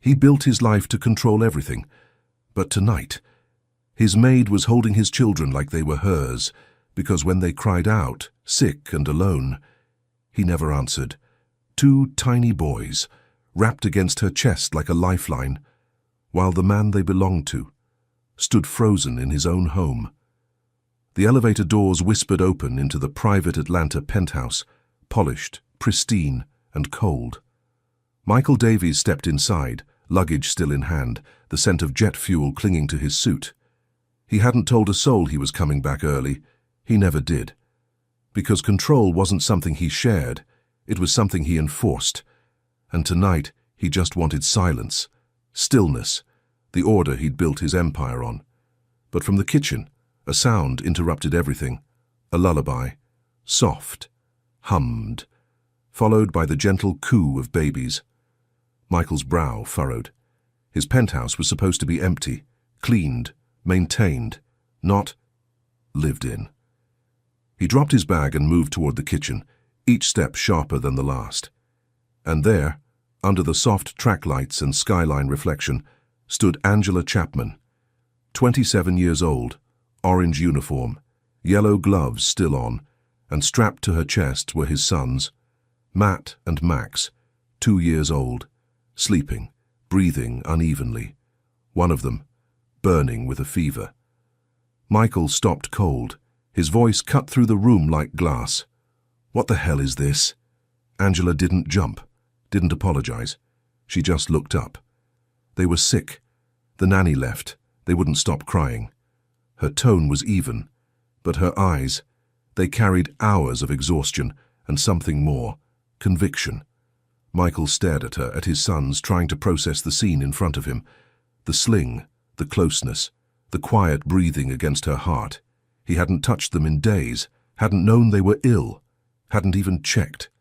He built his life to control everything. But tonight, his maid was holding his children like they were hers, because when they cried out, sick and alone, he never answered. Two tiny boys, wrapped against her chest like a lifeline, while the man they belonged to stood frozen in his own home. The elevator doors whispered open into the private Atlanta penthouse, polished, pristine, and cold. Michael Davies stepped inside, luggage still in hand, the scent of jet fuel clinging to his suit. He hadn't told a soul he was coming back early. He never did. Because control wasn't something he shared, it was something he enforced. And tonight, he just wanted silence, stillness, the order he'd built his empire on. But from the kitchen, a sound interrupted everything. A lullaby, soft, hummed, followed by the gentle coo of babies. Michael's brow furrowed. His penthouse was supposed to be empty, cleaned, maintained, not lived in. He dropped his bag and moved toward the kitchen, each step sharper than the last. And there, under the soft track lights and skyline reflection, stood Angela Chapman, 27 years old, orange uniform, yellow gloves still on, and strapped to her chest were his sons, Matt and Max, 2 years old, sleeping, breathing unevenly, one of them burning with a fever. Michael stopped cold, his voice cut through the room like glass. "What the hell is this?" Angela didn't jump, didn't apologize. She just looked up. They were sick. The nanny left. They wouldn't stop crying. Her tone was even, but her eyes, they carried hours of exhaustion and something more, conviction. Michael stared at her, at his sons, trying to process the scene in front of him. The sling, the closeness, the quiet breathing against her heart. He hadn't touched them in days, hadn't known they were ill, hadn't even checked.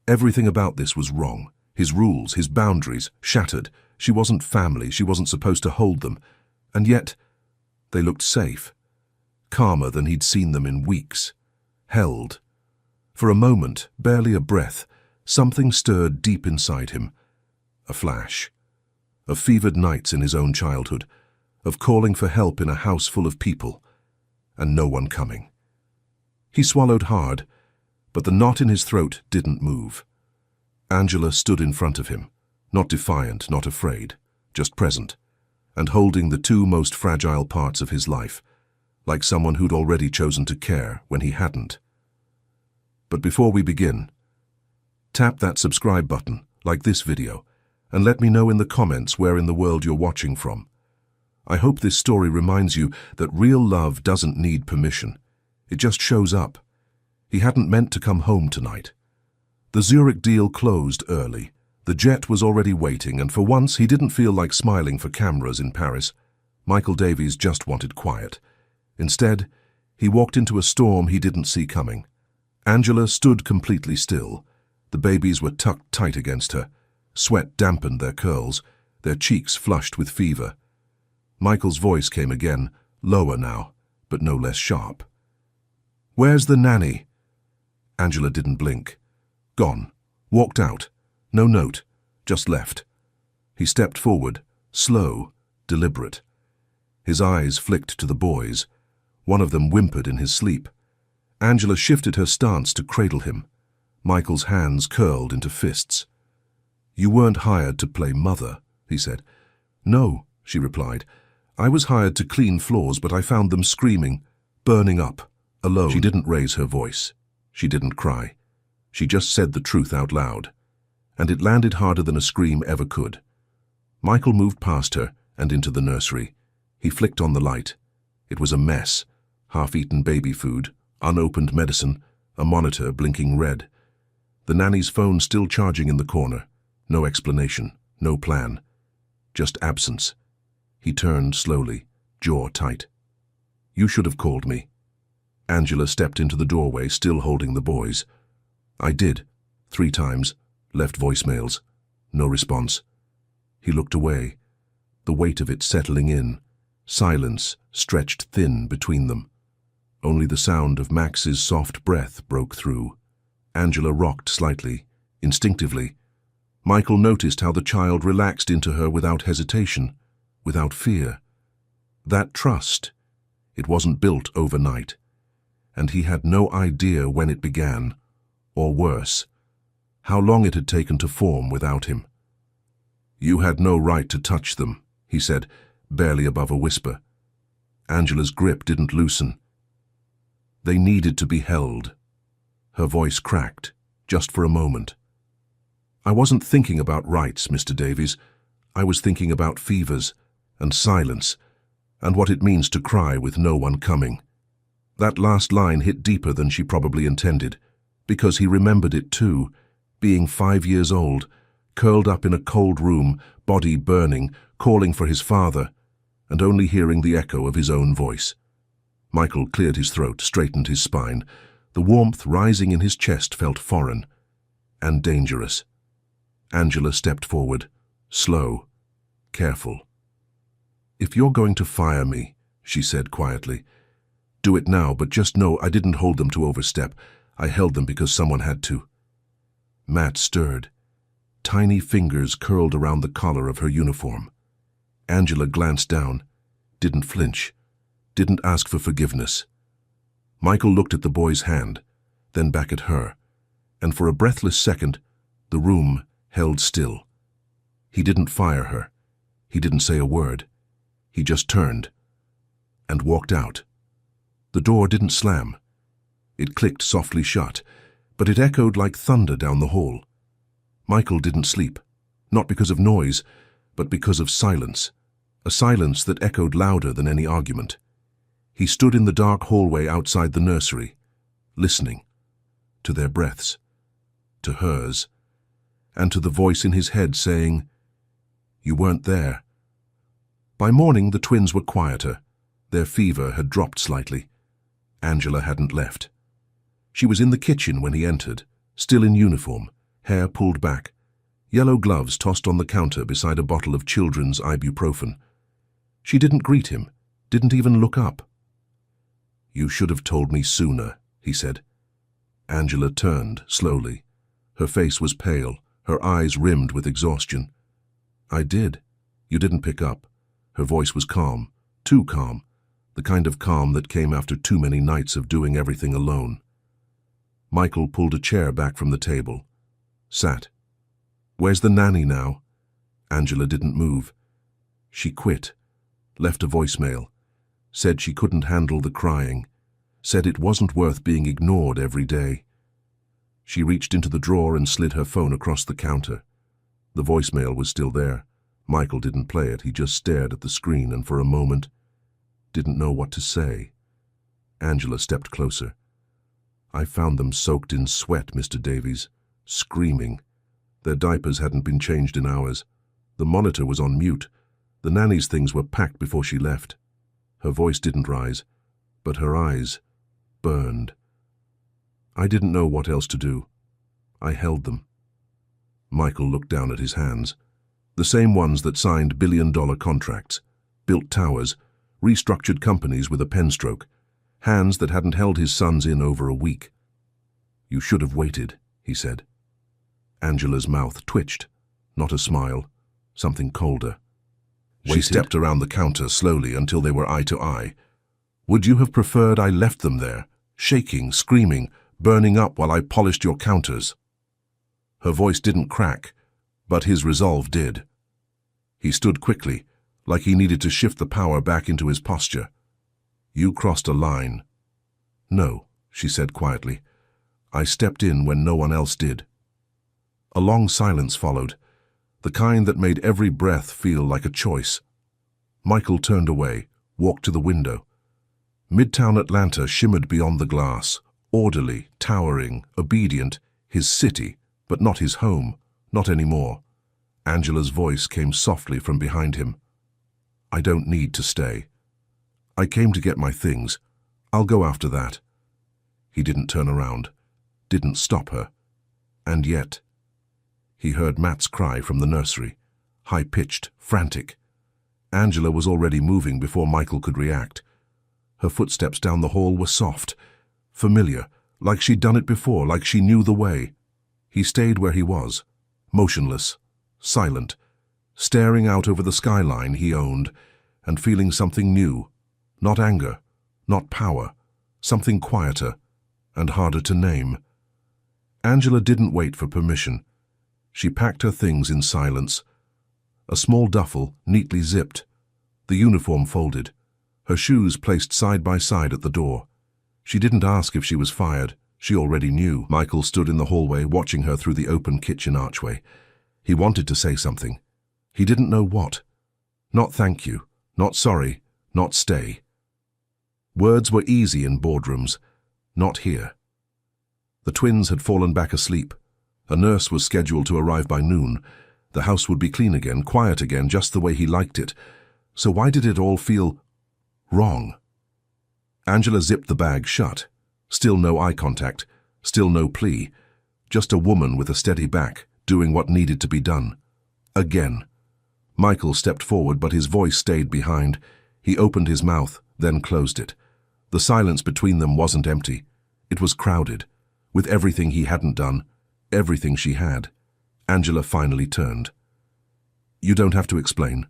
Everything about this was wrong. His rules, his boundaries, shattered. She wasn't family, she wasn't supposed to hold them. And yet, they looked safe, calmer than he'd seen them in weeks, held. For a moment, barely a breath, something stirred deep inside him. A flash. Of fevered nights in his own childhood, of calling for help in a house full of people, and no one coming. He swallowed hard, but the knot in his throat didn't move. Angela stood in front of him, not defiant, not afraid, just present, and holding the two most fragile parts of his life, like someone who'd already chosen to care when he hadn't. But before we begin, tap that subscribe button, like this video, and let me know in the comments where in the world you're watching from. I hope this story reminds you that real love doesn't need permission. It just shows up. He hadn't meant to come home tonight. The Zurich deal closed early. The jet was already waiting, and for once he didn't feel like smiling for cameras in Paris. Michael Davies just wanted quiet. Instead, he walked into a storm he didn't see coming. Angela stood completely still. The babies were tucked tight against her. Sweat dampened their curls, their cheeks flushed with fever. Michael's voice came again, lower now, but no less sharp. "Where's the nanny?" Angela didn't blink. Gone. Walked out. No note. Just left. He stepped forward, slow, deliberate. His eyes flicked to the boys. One of them whimpered in his sleep. Angela shifted her stance to cradle him. Michael's hands curled into fists. "You weren't hired to play mother," he said. "No," she replied. "I was hired to clean floors, but I found them screaming, burning up, alone." She didn't raise her voice. She didn't cry. She just said the truth out loud. And it landed harder than a scream ever could. Michael moved past her and into the nursery. He flicked on the light. It was a mess. Half-eaten baby food, unopened medicine, a monitor blinking red. The nanny's phone still charging in the corner. No explanation, no plan. Just absence. He turned slowly, jaw tight. "You should have called me." Angela stepped into the doorway, still holding the boys. "I did, 3 times. Left voicemails. No response." He looked away, the weight of it settling in. Silence stretched thin between them. Only the sound of Max's soft breath broke through. Angela rocked slightly, instinctively. Michael noticed how the child relaxed into her without hesitation, without fear. That trust, it wasn't built overnight, and he had no idea when it began, or worse, how long it had taken to form without him. "You had no right to touch them," he said, barely above a whisper. Angela's grip didn't loosen. "They needed to be held." Her voice cracked, just for a moment. "I wasn't thinking about rights, Mr. Davies. I was thinking about fevers and silence and what it means to cry with no one coming." That last line hit deeper than she probably intended, because he remembered it too, being 5 years old, curled up in a cold room, body burning, calling for his father, and only hearing the echo of his own voice. Michael cleared his throat, straightened his spine. The warmth rising in his chest felt foreign and dangerous. Angela stepped forward, slow, careful. "If you're going to fire me," she said quietly, "do it now, but just know I didn't hold them to overstep. I held them because someone had to." Matt stirred. Tiny fingers curled around the collar of her uniform. Angela glanced down, didn't flinch, didn't ask for forgiveness. Michael looked at the boy's hand, then back at her, and for a breathless second, the room held still. He didn't fire her. He didn't say a word. He just turned and walked out. The door didn't slam. It clicked softly shut, but it echoed like thunder down the hall. Michael didn't sleep, not because of noise, but because of silence, a silence that echoed louder than any argument. He stood in the dark hallway outside the nursery, listening to their breaths, to hers, and to the voice in his head saying, "You weren't there." By morning, the twins were quieter. Their fever had dropped slightly. Angela hadn't left. She was in the kitchen when he entered, still in uniform, hair pulled back, yellow gloves tossed on the counter beside a bottle of children's ibuprofen. She didn't greet him, didn't even look up. "You should have told me sooner," he said. Angela turned slowly. Her face was pale, her eyes rimmed with exhaustion. "I did. You didn't pick up." Her voice was calm, too calm, the kind of calm that came after too many nights of doing everything alone. Michael pulled a chair back from the table, sat. "Where's the nanny now?" Angela didn't move. "She quit, left a voicemail, said she couldn't handle the crying, said it wasn't worth being ignored every day." She reached into the drawer and slid her phone across the counter. The voicemail was still there. Michael didn't play it, he just stared at the screen and for a moment didn't know what to say. Angela stepped closer. "I found them soaked in sweat, Mr. Davies, screaming. Their diapers hadn't been changed in hours. The monitor was on mute. The nanny's things were packed before she left." Her voice didn't rise, but her eyes burned. "I didn't know what else to do. I held them." Michael looked down at his hands. The same ones that signed billion-dollar contracts, built towers, restructured companies with a pen stroke, hands that hadn't held his sons in over a week. "You should have waited," he said. Angela's mouth twitched, not a smile, something colder. She stepped around the counter slowly until they were eye to eye. "Would you have preferred I left them there, shaking, screaming, burning up while I polished your counters?" Her voice didn't crack, but his resolve did. He stood quickly, like he needed to shift the power back into his posture. "You crossed a line." "No," she said quietly. "I stepped in when no one else did." A long silence followed, the kind that made every breath feel like a choice. Michael turned away, walked to the window. Midtown Atlanta shimmered beyond the glass, orderly, towering, obedient, his city, but not his home, not anymore. Angela's voice came softly from behind him. "I don't need to stay. I came to get my things. I'll go after that." He didn't turn around, didn't stop her. And yet, he heard Matt's cry from the nursery, high-pitched, frantic. Angela was already moving before Michael could react. Her footsteps down the hall were soft, familiar, like she'd done it before, like she knew the way. He stayed where he was, motionless, silent, staring out over the skyline he owned and feeling something new, not anger, not power, something quieter and harder to name. Angela didn't wait for permission. She packed her things in silence. A small duffel, neatly zipped, the uniform folded, her shoes placed side by side at the door. She didn't ask if she was fired. She already knew. Michael stood in the hallway watching her through the open kitchen archway. He wanted to say something. He didn't know what. Not thank you, not sorry, not stay. Words were easy in boardrooms, not here. The twins had fallen back asleep. A nurse was scheduled to arrive by noon. The house would be clean again, quiet again, just the way he liked it. So why did it all feel wrong? Angela zipped the bag shut. Still no eye contact, still no plea. Just a woman with a steady back, doing what needed to be done. Again. Michael stepped forward, but his voice stayed behind. He opened his mouth, then closed it. The silence between them wasn't empty. It was crowded, with everything he hadn't done, everything she had. Angela finally turned. You don't have to explain.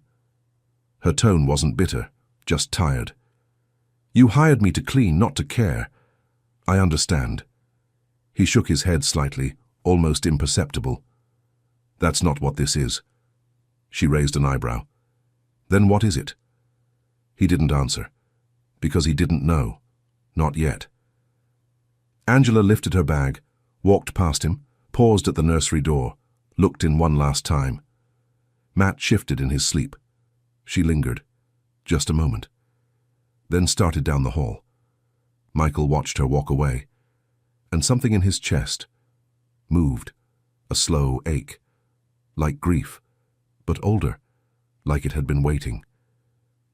Her tone wasn't bitter, just tired. You hired me to clean, not to care. I understand. He shook his head slightly, almost imperceptible. That's not what this is. She raised an eyebrow. Then what is it? He didn't answer, because he didn't know. Not yet. Angela lifted her bag, walked past him, paused at the nursery door, looked in one last time. Matt shifted in his sleep. She lingered, just a moment, then started down the hall. Michael watched her walk away, and something in his chest moved, a slow ache, like grief, but older, like it had been waiting.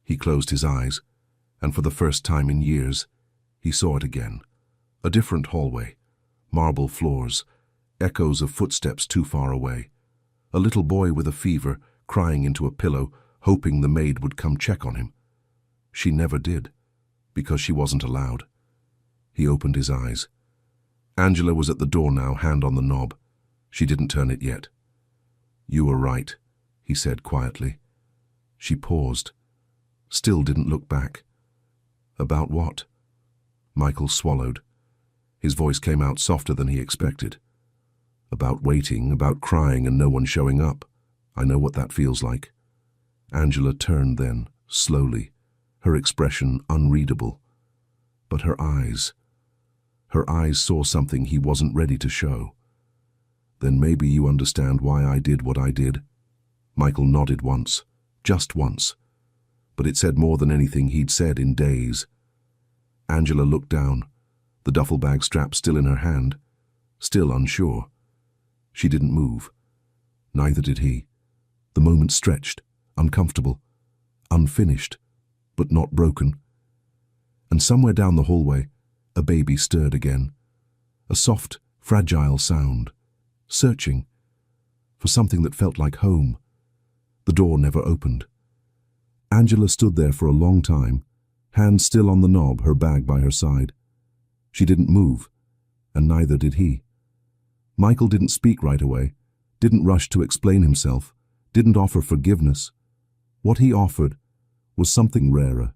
He closed his eyes, and for the first time in years, he saw it again. A different hallway, marble floors, echoes of footsteps too far away. A little boy with a fever, crying into a pillow, hoping the maid would come check on him. She never did, because she wasn't allowed. He opened his eyes. Angela was at the door now, hand on the knob. She didn't turn it yet. You were right, he said quietly. She paused, still didn't look back. About what? Michael swallowed. His voice came out softer than he expected. About waiting, about crying and no one showing up. I know what that feels like. Angela turned then, slowly, her expression unreadable. But her eyes saw something he wasn't ready to show. Then maybe you understand why I did what I did. Michael nodded once, just once. But it said more than anything he'd said in days. Angela looked down, the duffel bag strap still in her hand, still unsure. She didn't move. Neither did he. The moment stretched, uncomfortable, unfinished, but not broken. And somewhere down the hallway, a baby stirred again. A soft, fragile sound, searching for something that felt like home. The door never opened. Angela stood there for a long time, hand still on the knob, her bag by her side. She didn't move, and neither did he. Michael didn't speak right away, didn't rush to explain himself, didn't offer forgiveness. What he offered was something rarer.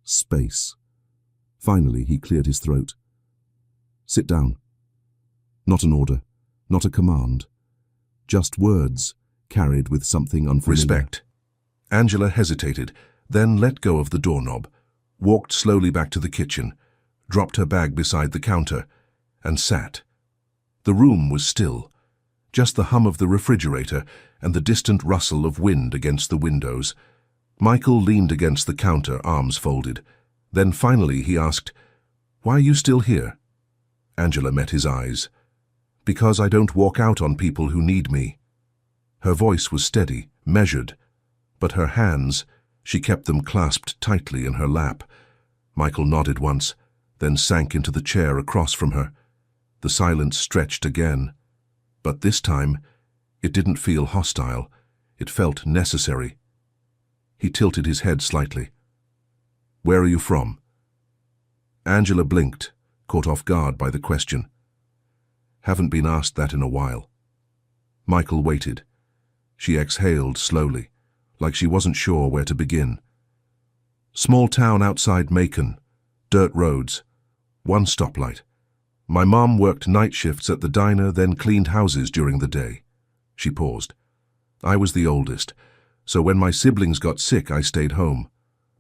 Space. Finally, he cleared his throat. Sit down. Not an order, not a command. Just words, carried with something unfamiliar. Respect. Angela hesitated, then let go of the doorknob, walked slowly back to the kitchen, dropped her bag beside the counter, and sat. The room was still, just the hum of the refrigerator and the distant rustle of wind against the windows. Michael leaned against the counter, arms folded. Then finally he asked, "Why are you still here?" Angela met his eyes. "Because I don't walk out on people who need me." Her voice was steady, measured, but her hands, she kept them clasped tightly in her lap. Michael nodded once, then sank into the chair across from her. The silence stretched again, but this time it didn't feel hostile. It felt necessary. He tilted his head slightly. "Where are you from?" Angela blinked, caught off guard by the question. "Haven't been asked that in a while." Michael waited. She exhaled slowly, like she wasn't sure where to begin. Small town outside Macon, dirt roads, one stoplight. My mom worked night shifts at the diner, then cleaned houses during the day. She paused. I was the oldest, so when my siblings got sick, I stayed home.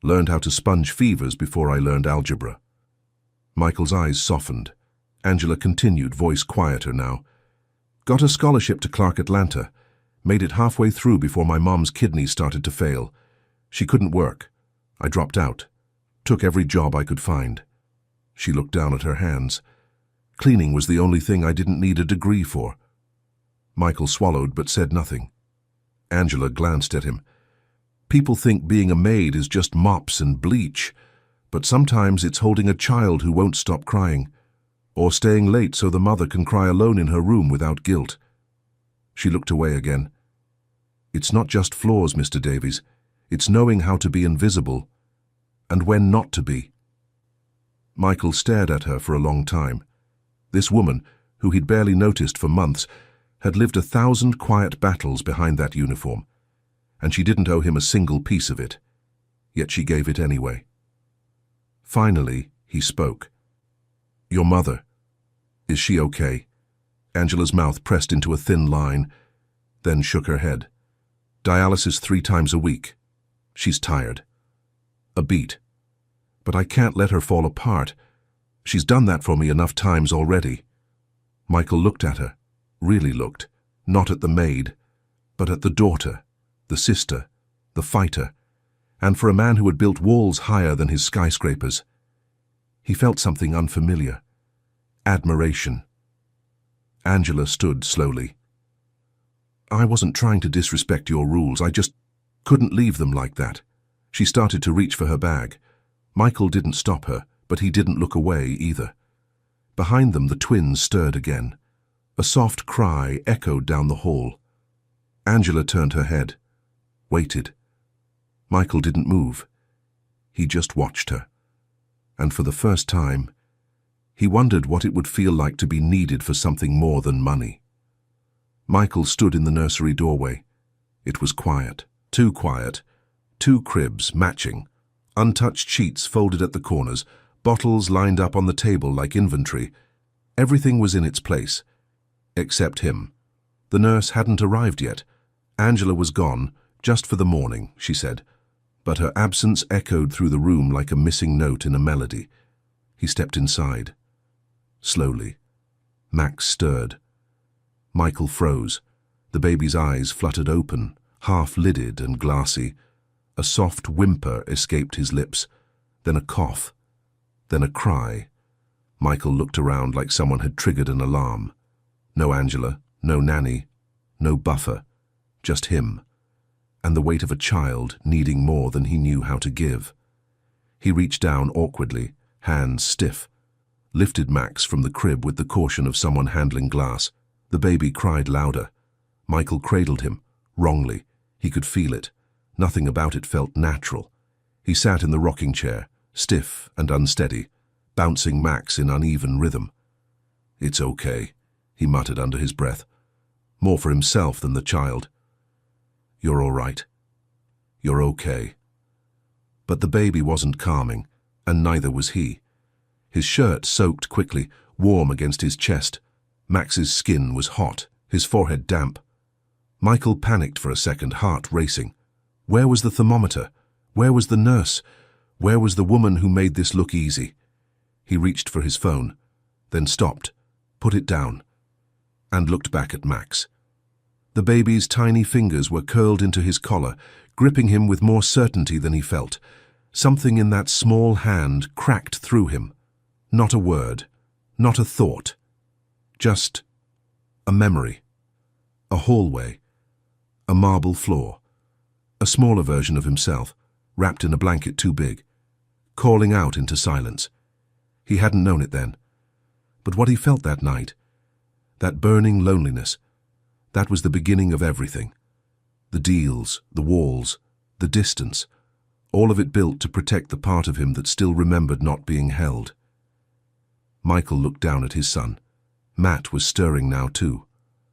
Learned how to sponge fevers before I learned algebra. Michael's eyes softened. Angela continued, voice quieter now. Got a scholarship to Clark Atlanta. Made it halfway through before my mom's kidneys started to fail. She couldn't work. I dropped out. Took every job I could find. She looked down at her hands. Cleaning was the only thing I didn't need a degree for. Michael swallowed but said nothing. Angela glanced at him. People think being a maid is just mops and bleach, but sometimes it's holding a child who won't stop crying, or staying late so the mother can cry alone in her room without guilt. She looked away again. It's not just floors, Mr. Davies. It's knowing how to be invisible, and when not to be. Michael stared at her for a long time. This woman, who he'd barely noticed for months, had lived 1,000 quiet battles behind that uniform, and she didn't owe him a single piece of it. Yet she gave it anyway. Finally, he spoke. Your mother. Is she okay? Angela's mouth pressed into a thin line, then shook her head. Dialysis 3 times a week. She's tired. A beat. But I can't let her fall apart. She's done that for me enough times already. Michael looked at her, really looked, not at the maid, but at the daughter, the sister, the fighter, and for a man who had built walls higher than his skyscrapers, he felt something unfamiliar. Admiration. Angela stood slowly. I wasn't trying to disrespect your rules, I just couldn't leave them like that. She started to reach for her bag. Michael didn't stop her, but he didn't look away either. Behind them the twins stirred again. A soft cry echoed down the hall. Angela turned her head, waited. Michael didn't move. He just watched her. And for the first time, he wondered what it would feel like to be needed for something more than money. Michael stood in the nursery doorway. It was quiet, too quiet. 2 cribs, matching. Untouched sheets folded at the corners, bottles lined up on the table like inventory. Everything was in its place. Except him. The nurse hadn't arrived yet. Angela was gone, just for the morning, she said. But her absence echoed through the room like a missing note in a melody. He stepped inside. Slowly. Max stirred. Michael froze. The baby's eyes fluttered open, half-lidded and glassy. A soft whimper escaped his lips, then a cough, then a cry. Michael looked around like someone had triggered an alarm. No Angela, no nanny, no buffer, just him, and the weight of a child needing more than he knew how to give. He reached down awkwardly, hands stiff, lifted Max from the crib with the caution of someone handling glass. The baby cried louder. Michael cradled him, wrongly. He could feel it. Nothing about it felt natural. He sat in the rocking chair, stiff and unsteady, bouncing Max in uneven rhythm. It's okay, he muttered under his breath, more for himself than the child. You're all right. You're okay. But the baby wasn't calming, and neither was he. His shirt soaked quickly, warm against his chest. Max's skin was hot, his forehead damp. Michael panicked for a second, heart racing. Where was the thermometer? Where was the nurse? Where was the woman who made this look easy? He reached for his phone, then stopped, put it down, and looked back at Max. The baby's tiny fingers were curled into his collar, gripping him with more certainty than he felt. Something in that small hand cracked through him. Not a word, not a thought. Just a memory. A hallway. A marble floor. A smaller version of himself, wrapped in a blanket too big, calling out into silence. He hadn't known it then. But what he felt that night, that burning loneliness, that was the beginning of everything. The deals, the walls, the distance, all of it built to protect the part of him that still remembered not being held. Michael looked down at his son. Matt was stirring now too.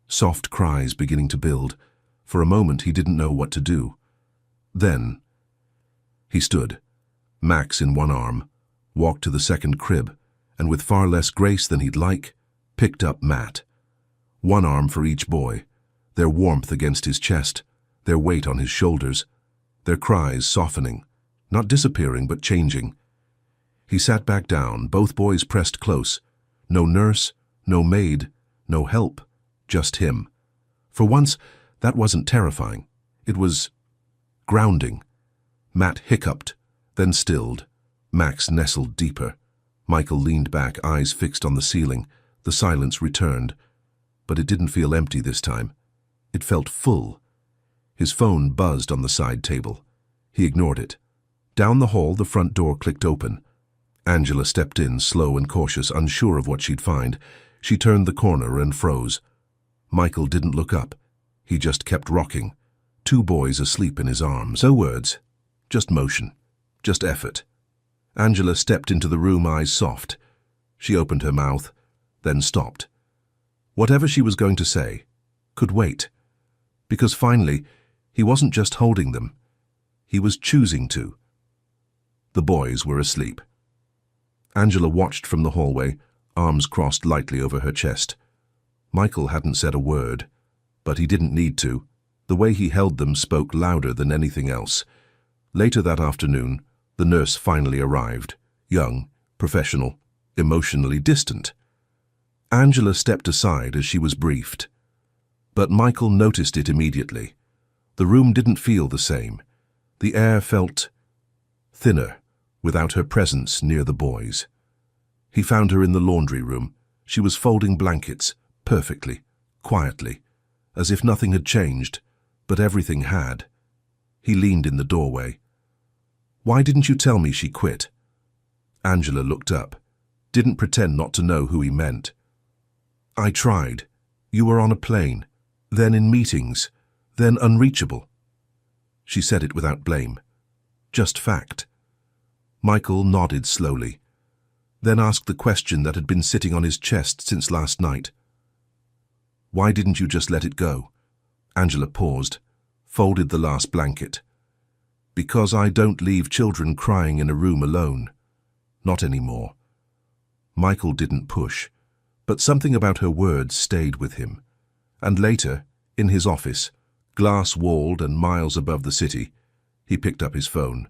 soft cries beginning to build. For a moment he didn't know what to do. Then he stood, Max in one arm, walked to the second crib, and with far less grace than he'd like, picked up Matt. One arm for each boy, their warmth against his chest, their weight on his shoulders, their cries softening, not disappearing but changing. He sat back down, both boys pressed close. No nurse, no maid, no help, just him. For once, that wasn't terrifying. It was grounding. Matt hiccuped, then stilled. Max nestled deeper. Michael leaned back, eyes fixed on the ceiling. The silence returned. But it didn't feel empty this time. It felt full. His phone buzzed on the side table. He ignored it. Down the hall, the front door clicked open. Angela stepped in, slow and cautious, unsure of what she'd find. She turned the corner and froze. Michael didn't look up. He just kept rocking. Two boys asleep in his arms. No words. Just motion. Just effort. Angela stepped into the room, eyes soft. She opened her mouth, then stopped. Whatever she was going to say could wait. Because finally, he wasn't just holding them. He was choosing to. The boys were asleep. Angela watched from the hallway, arms crossed lightly over her chest. Michael hadn't said a word, but he didn't need to. The way he held them spoke louder than anything else. Later that afternoon, the nurse finally arrived, young, professional, emotionally distant. Angela stepped aside as she was briefed. But Michael noticed it immediately. The room didn't feel the same. The air felt thinner without her presence near the boys. He found her in the laundry room. She was folding blankets, perfectly, quietly, as if nothing had changed, but everything had. He leaned in the doorway. "Why didn't you tell me she quit?" Angela looked up, didn't pretend not to know who he meant. "I tried. You were on a plane, then in meetings, then unreachable." She said it without blame. Just fact. Michael nodded slowly, then asked the question that had been sitting on his chest since last night. "Why didn't you just let it go?" Angela paused, folded the last blanket. "Because I don't leave children crying in a room alone. Not anymore." Michael didn't push, but something about her words stayed with him. And later, in his office, glass-walled and miles above the city, he picked up his phone.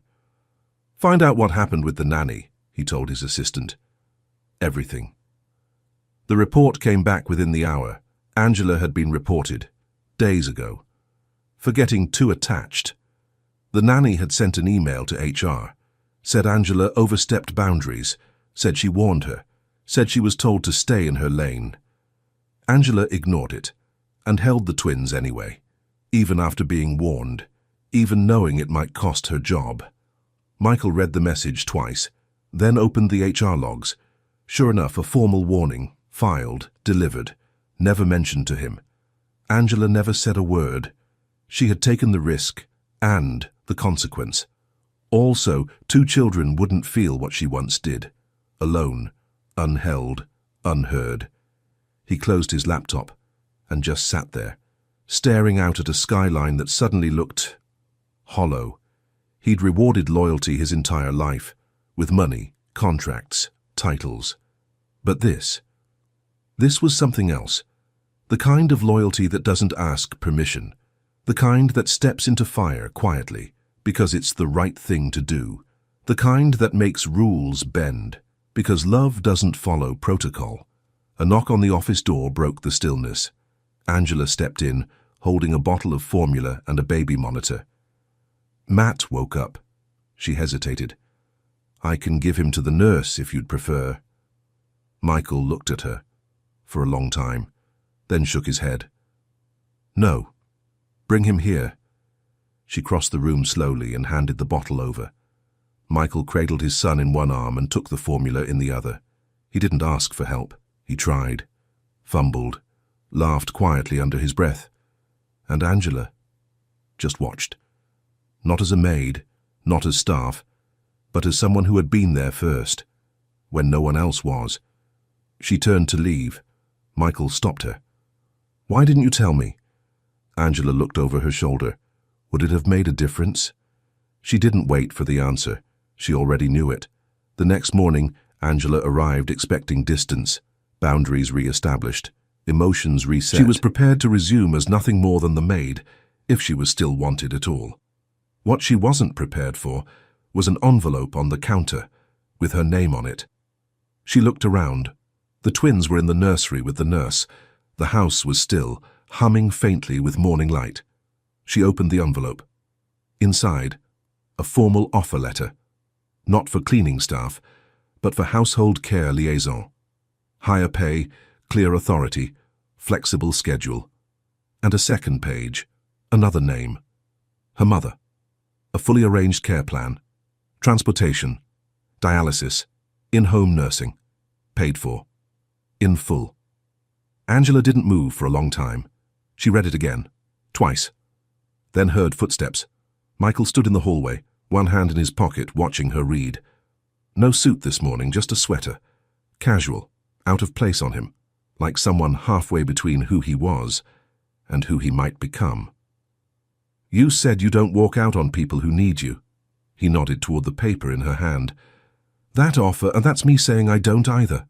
"Find out what happened with the nanny," he told his assistant. Everything. The report came back within the hour. Angela had been reported, days ago. For getting too attached. The nanny had sent an email to HR, said Angela overstepped boundaries, said she warned her, said she was told to stay in her lane. Angela ignored it, and held the twins anyway, even after being warned, even knowing it might cost her job. Michael read the message twice, then opened the HR logs. Sure enough, a formal warning, filed, delivered, never mentioned to him. Angela never said a word. She had taken the risk and the consequence. Also, two children wouldn't feel what she once did. Alone, unheld, unheard. He closed his laptop and just sat there, staring out at a skyline that suddenly looked hollow. He'd rewarded loyalty his entire life, with money, contracts, titles. But this was something else. The kind of loyalty that doesn't ask permission. The kind that steps into fire quietly, because it's the right thing to do. The kind that makes rules bend, because love doesn't follow protocol. A knock on the office door broke the stillness. Angela stepped in, holding a bottle of formula and a baby monitor. Matt woke up. She hesitated. "I can give him to the nurse if you'd prefer." Michael looked at her for a long time, then shook his head. "No. Bring him here." She crossed the room slowly and handed the bottle over. Michael cradled his son in one arm and took the formula in the other. He didn't ask for help. He tried, fumbled, laughed quietly under his breath. And Angela just watched. Not as a maid, not as staff, but as someone who had been there first, when no one else was. She turned to leave. Michael stopped her. Why didn't you tell me? Angela looked over her shoulder. Would it have made a difference? She didn't wait for the answer. She already knew it. The next morning, Angela arrived expecting distance, boundaries re-established, emotions reset. She was prepared to resume as nothing more than the maid, if she was still wanted at all. What she wasn't prepared for was an envelope on the counter, with her name on it. She looked around. The twins were in the nursery with the nurse. The house was still, humming faintly with morning light. She opened the envelope. Inside, a formal offer letter. Not for cleaning staff, but for household care liaison. Higher pay, clear authority, flexible schedule. And a second page, another name. Her mother. A fully arranged care plan. Transportation. Dialysis. In-home nursing. Paid for. In full. Angela didn't move for a long time. She read it again. Twice. Then heard footsteps. Michael stood in the hallway, one hand in his pocket, watching her read. No suit this morning, just a sweater. Casual, out of place on him, like someone halfway between who he was and who he might become. You said you don't walk out on people who need you. He nodded toward the paper in her hand. That offer, and that's me saying I don't either.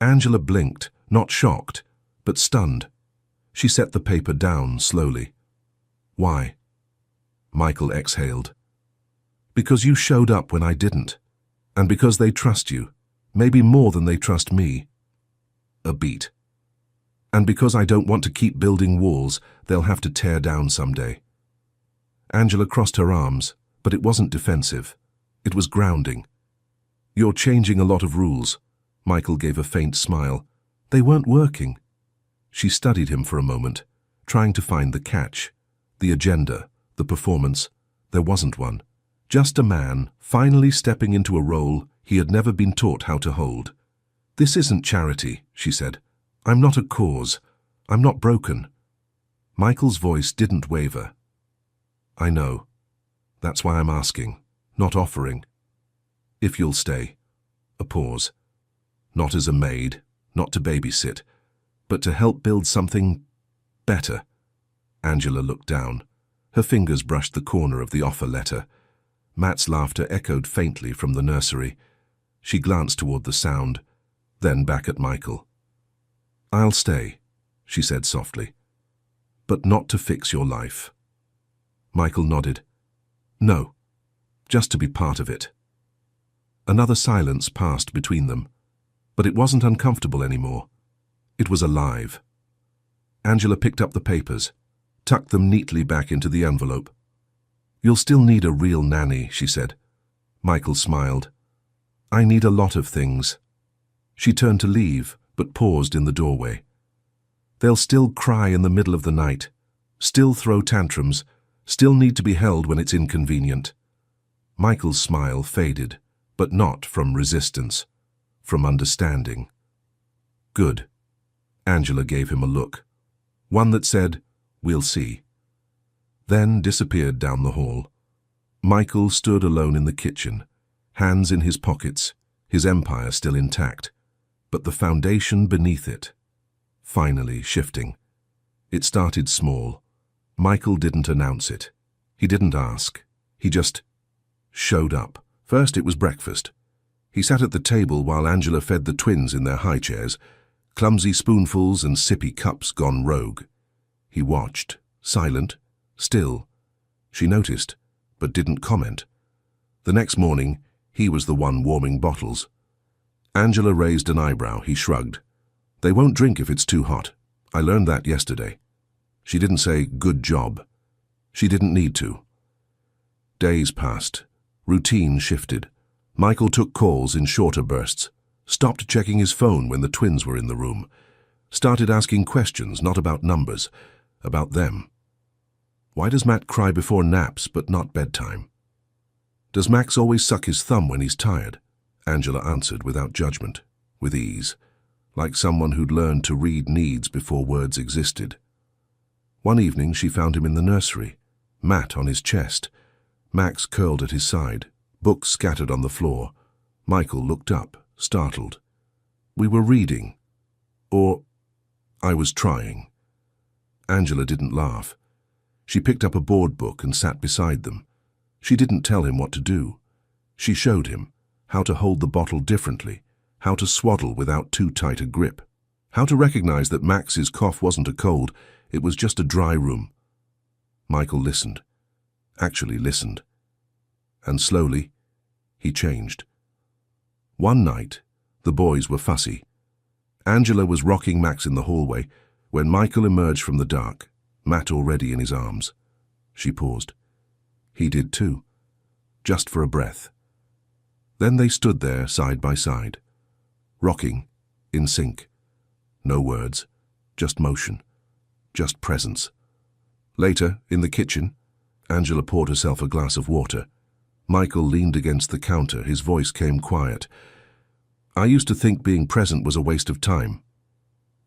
Angela blinked, not shocked, but stunned. She set the paper down slowly. Why? Michael exhaled. Because you showed up when I didn't. And because they trust you, maybe more than they trust me. A beat. And because I don't want to keep building walls they'll have to tear down someday. Angela crossed her arms, but it wasn't defensive. It was grounding. You're changing a lot of rules. Michael gave a faint smile. They weren't working. She studied him for a moment, trying to find the catch, the agenda, the performance. There wasn't one. Just a man finally stepping into a role he had never been taught how to hold. This isn't charity, she said. I'm not a cause. I'm not broken. Michael's voice didn't waver. I know. That's why I'm asking, not offering. If you'll stay. A pause. Not as a maid, not to babysit, but to help build something better. Angela looked down. Her fingers brushed the corner of the offer letter. Matt's laughter echoed faintly from the nursery. She glanced toward the sound, then back at Michael. I'll stay, she said softly, but not to fix your life. Michael nodded. No, just to be part of it. Another silence passed between them, but it wasn't uncomfortable anymore. It was alive. Angela picked up the papers, tucked them neatly back into the envelope. You'll still need a real nanny, she said. Michael smiled. I need a lot of things. She turned to leave, but paused in the doorway. They'll still cry in the middle of the night, still throw tantrums, still need to be held when it's inconvenient. Michael's smile faded, but not from resistance, from understanding. Good. Angela gave him a look, one that said, we'll see. Then disappeared down the hall. Michael stood alone in the kitchen, hands in his pockets, his empire still intact, but the foundation beneath it, finally shifting. It started small. Michael didn't announce it. He didn't ask. He just showed up. First it was breakfast. He sat at the table while Angela fed the twins in their high chairs, clumsy spoonfuls and sippy cups gone rogue. He watched, silent, still. She noticed, but didn't comment. The next morning, he was the one warming bottles. Angela raised an eyebrow. He shrugged. They won't drink if it's too hot. I learned that yesterday. She didn't say, good job. She didn't need to. Days passed. Routine shifted. Michael took calls in shorter bursts, stopped checking his phone when the twins were in the room, started asking questions not about numbers, about them. Why does Matt cry before naps but not bedtime? Does Max always suck his thumb when he's tired? Angela answered without judgment, with ease, like someone who'd learned to read needs before words existed. One evening she found him in the nursery, Matt on his chest, Max curled at his side, books scattered on the floor. Michael looked up, startled. We were reading. Or I was trying. Angela didn't laugh. She picked up a board book and sat beside them. She didn't tell him what to do. She showed him how to hold the bottle differently, how to swaddle without too tight a grip, how to recognize that Max's cough wasn't a cold, it was just a dry room. Michael listened, actually listened. And slowly, he changed. One night, the boys were fussy. Angela was rocking Max in the hallway when Michael emerged from the dark, Matt already in his arms. She paused. He did too, just for a breath. Then they stood there side by side, rocking, in sync. No words, just motion, just presence. Later, in the kitchen, Angela poured herself a glass of water. Michael leaned against the counter, his voice came quiet. I used to think being present was a waste of time.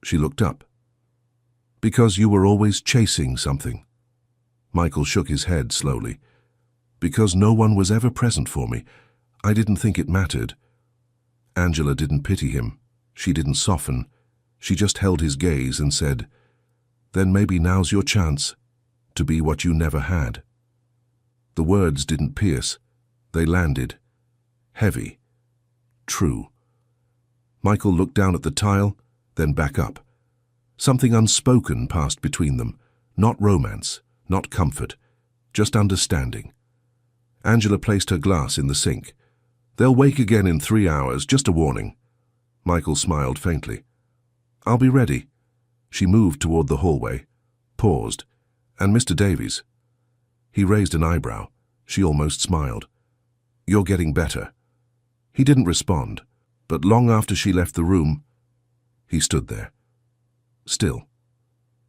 She looked up. Because you were always chasing something. Michael shook his head slowly. Because no one was ever present for me. I didn't think it mattered. Angela didn't pity him. She didn't soften. She just held his gaze and said, Then maybe now's your chance to be what you never had. The words didn't pierce. They landed. Heavy. True. Michael looked down at the tile, then back up. Something unspoken passed between them. Not romance, not comfort, just understanding. Angela placed her glass in the sink. They'll wake again in 3 hours, just a warning. Michael smiled faintly. I'll be ready. She moved toward the hallway, paused. And Mr. Davies? He raised an eyebrow. She almost smiled. You're getting better. He didn't respond, but long after she left the room, he stood there. Still,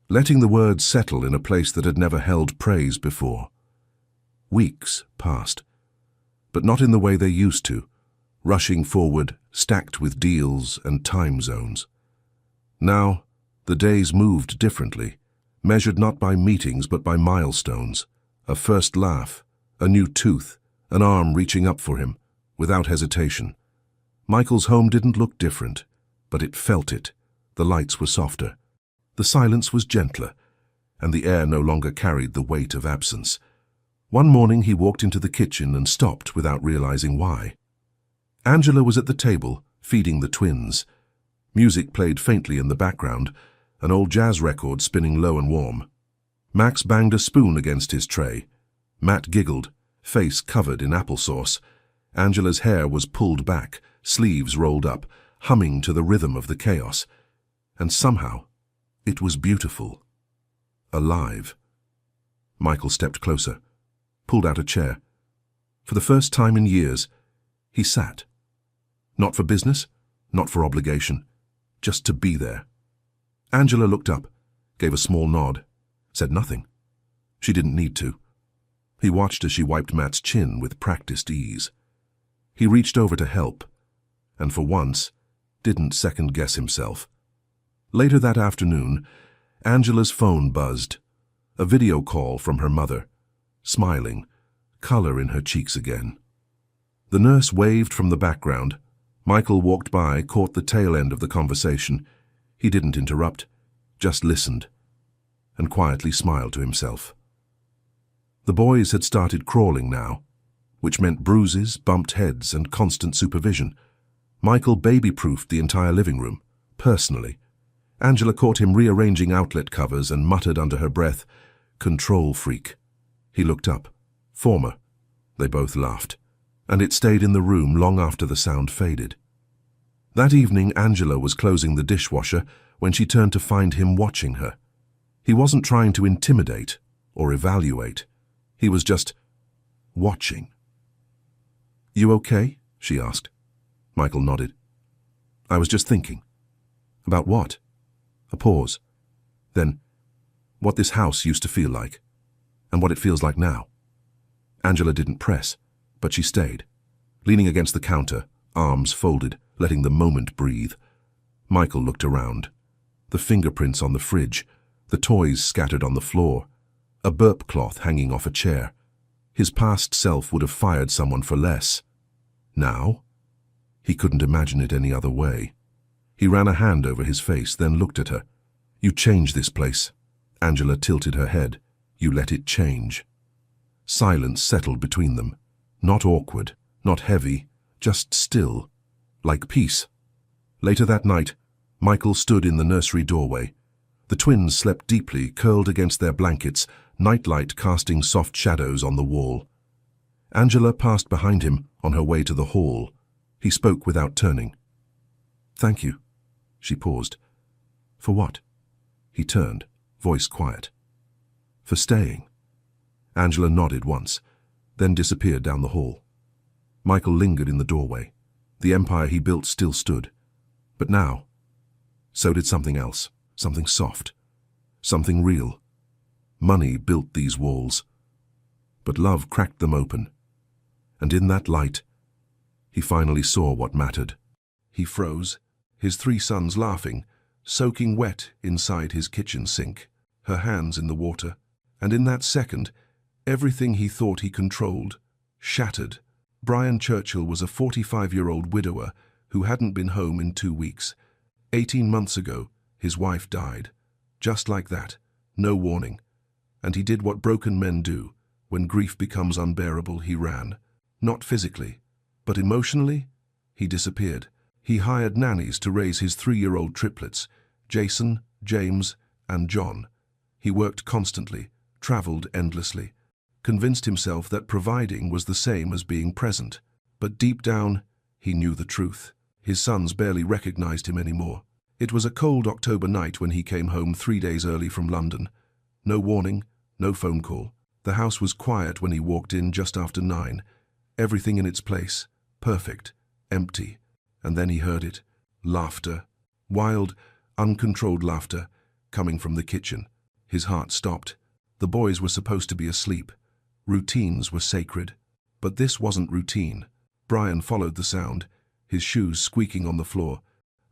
letting the words settle in a place that had never held praise before. Weeks passed, but not in the way they used to, rushing forward, stacked with deals and time zones. Now, the days moved differently, measured not by meetings but by milestones, a first laugh, a new tooth, an arm reaching up for him, without hesitation. Michael's home didn't look different, but it felt it. The lights were softer. The silence was gentler, and the air no longer carried the weight of absence. One morning he walked into the kitchen and stopped without realizing why. Angela was at the table, feeding the twins. Music played faintly in the background, an old jazz record spinning low and warm. Max banged a spoon against his tray. Matt giggled, face covered in applesauce. Angela's hair was pulled back, sleeves rolled up, humming to the rhythm of the chaos. And somehow, it was beautiful. Alive. Michael stepped closer, pulled out a chair. For the first time in years, he sat. Not for business, not for obligation, just to be there. Angela looked up, gave a small nod, said nothing. She didn't need to. He watched as she wiped Matt's chin with practiced ease. He reached over to help, and for once, didn't second-guess himself. Later that afternoon, Angela's phone buzzed. A video call from her mother, smiling, color in her cheeks again. The nurse waved from the background. Michael walked by, caught the tail end of the conversation. He didn't interrupt, just listened, and quietly smiled to himself. The boys had started crawling now, which meant bruises, bumped heads, and constant supervision. Michael baby-proofed the entire living room, personally. Angela caught him rearranging outlet covers and muttered under her breath, "Control freak." He looked up. Former. They both laughed, and it stayed in the room long after the sound faded. That evening, Angela was closing the dishwasher when she turned to find him watching her. He wasn't trying to intimidate or evaluate. He was just watching. "You okay?" she asked. Michael nodded. "I was just thinking." "About what?" A pause. Then, what this house used to feel like, and what it feels like now. Angela didn't press, but she stayed, leaning against the counter, arms folded, letting the moment breathe. Michael looked around. The fingerprints on the fridge, the toys scattered on the floor, a burp cloth hanging off a chair. His past self would have fired someone for less. Now? He couldn't imagine it any other way. He ran a hand over his face, then looked at her. "You changed this place. Angela tilted her head. You let it change. Silence settled between them. Not awkward, not heavy, just still, like peace. Later that night, Michael stood in the nursery doorway. The twins slept deeply, curled against their blankets, nightlight casting soft shadows on the wall. Angela passed behind him on her way to the hall. He spoke without turning. Thank you. She paused. For what? He turned, voice quiet. For staying. Angela nodded once, then disappeared down the hall. Michael lingered in the doorway. The empire he built still stood. But now, so did something else, something soft, something real. Money built these walls, but love cracked them open. And in that light, he finally saw what mattered. He froze, his 3 sons laughing, soaking wet inside his kitchen sink, her hands in the water. And in that second, everything he thought he controlled shattered. Brian Churchill was a 45-year-old widower who hadn't been home in 2 weeks. 18 months ago, his wife died. Just like that, no warning. And he did what broken men do. When grief becomes unbearable, he ran. Not physically, but emotionally, he disappeared. He hired nannies to raise his 3-year-old triplets, Jason, James, and John. He worked constantly, traveled endlessly, convinced himself that providing was the same as being present. But deep down, he knew the truth. His sons barely recognized him anymore. It was a cold October night when he came home 3 days early from London. No warning, no phone call. The house was quiet when he walked in just after 9. Everything in its place, perfect, empty. And then he heard it. Laughter. Wild, uncontrolled laughter, coming from the kitchen. His heart stopped. The boys were supposed to be asleep. Routines were sacred. But this wasn't routine. Brian followed the sound, his shoes squeaking on the floor,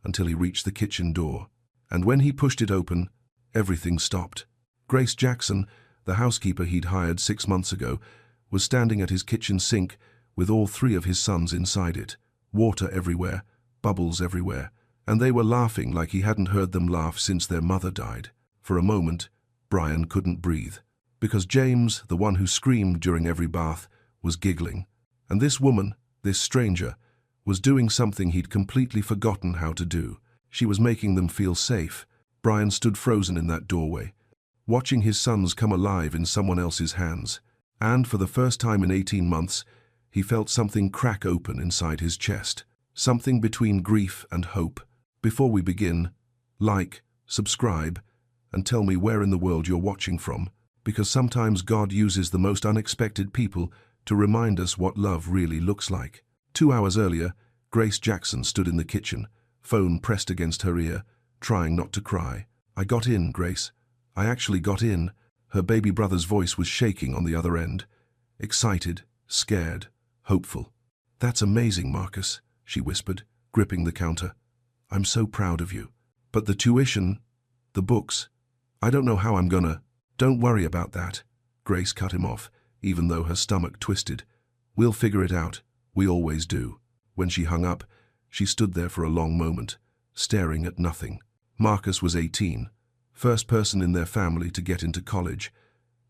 until he reached the kitchen door. And when he pushed it open, everything stopped. Grace Jackson, the housekeeper he'd hired 6 months ago, was standing at his kitchen sink with all 3 of his sons inside it. Water everywhere, bubbles everywhere, and they were laughing like he hadn't heard them laugh since their mother died. For a moment, Brian couldn't breathe, because James, the one who screamed during every bath, was giggling. And this woman, this stranger, was doing something he'd completely forgotten how to do. She was making them feel safe. Brian stood frozen in that doorway, watching his sons come alive in someone else's hands. And for the first time in 18 months, he felt something crack open inside his chest. Something between grief and hope. Before we begin, like, subscribe, and tell me where in the world you're watching from, because sometimes God uses the most unexpected people to remind us what love really looks like. 2 hours earlier, Grace Jackson stood in the kitchen, phone pressed against her ear, trying not to cry. I got in, Grace. I actually got in. Her baby brother's voice was shaking on the other end. Excited, scared, hopeful. That's amazing, Marcus, she whispered, gripping the counter. I'm so proud of you. But the tuition, the books, I don't know how I'm gonna. Don't worry about that. Grace cut him off, even though her stomach twisted. We'll figure it out. We always do. When she hung up, she stood there for a long moment, staring at nothing. Marcus was 18, first person in their family to get into college,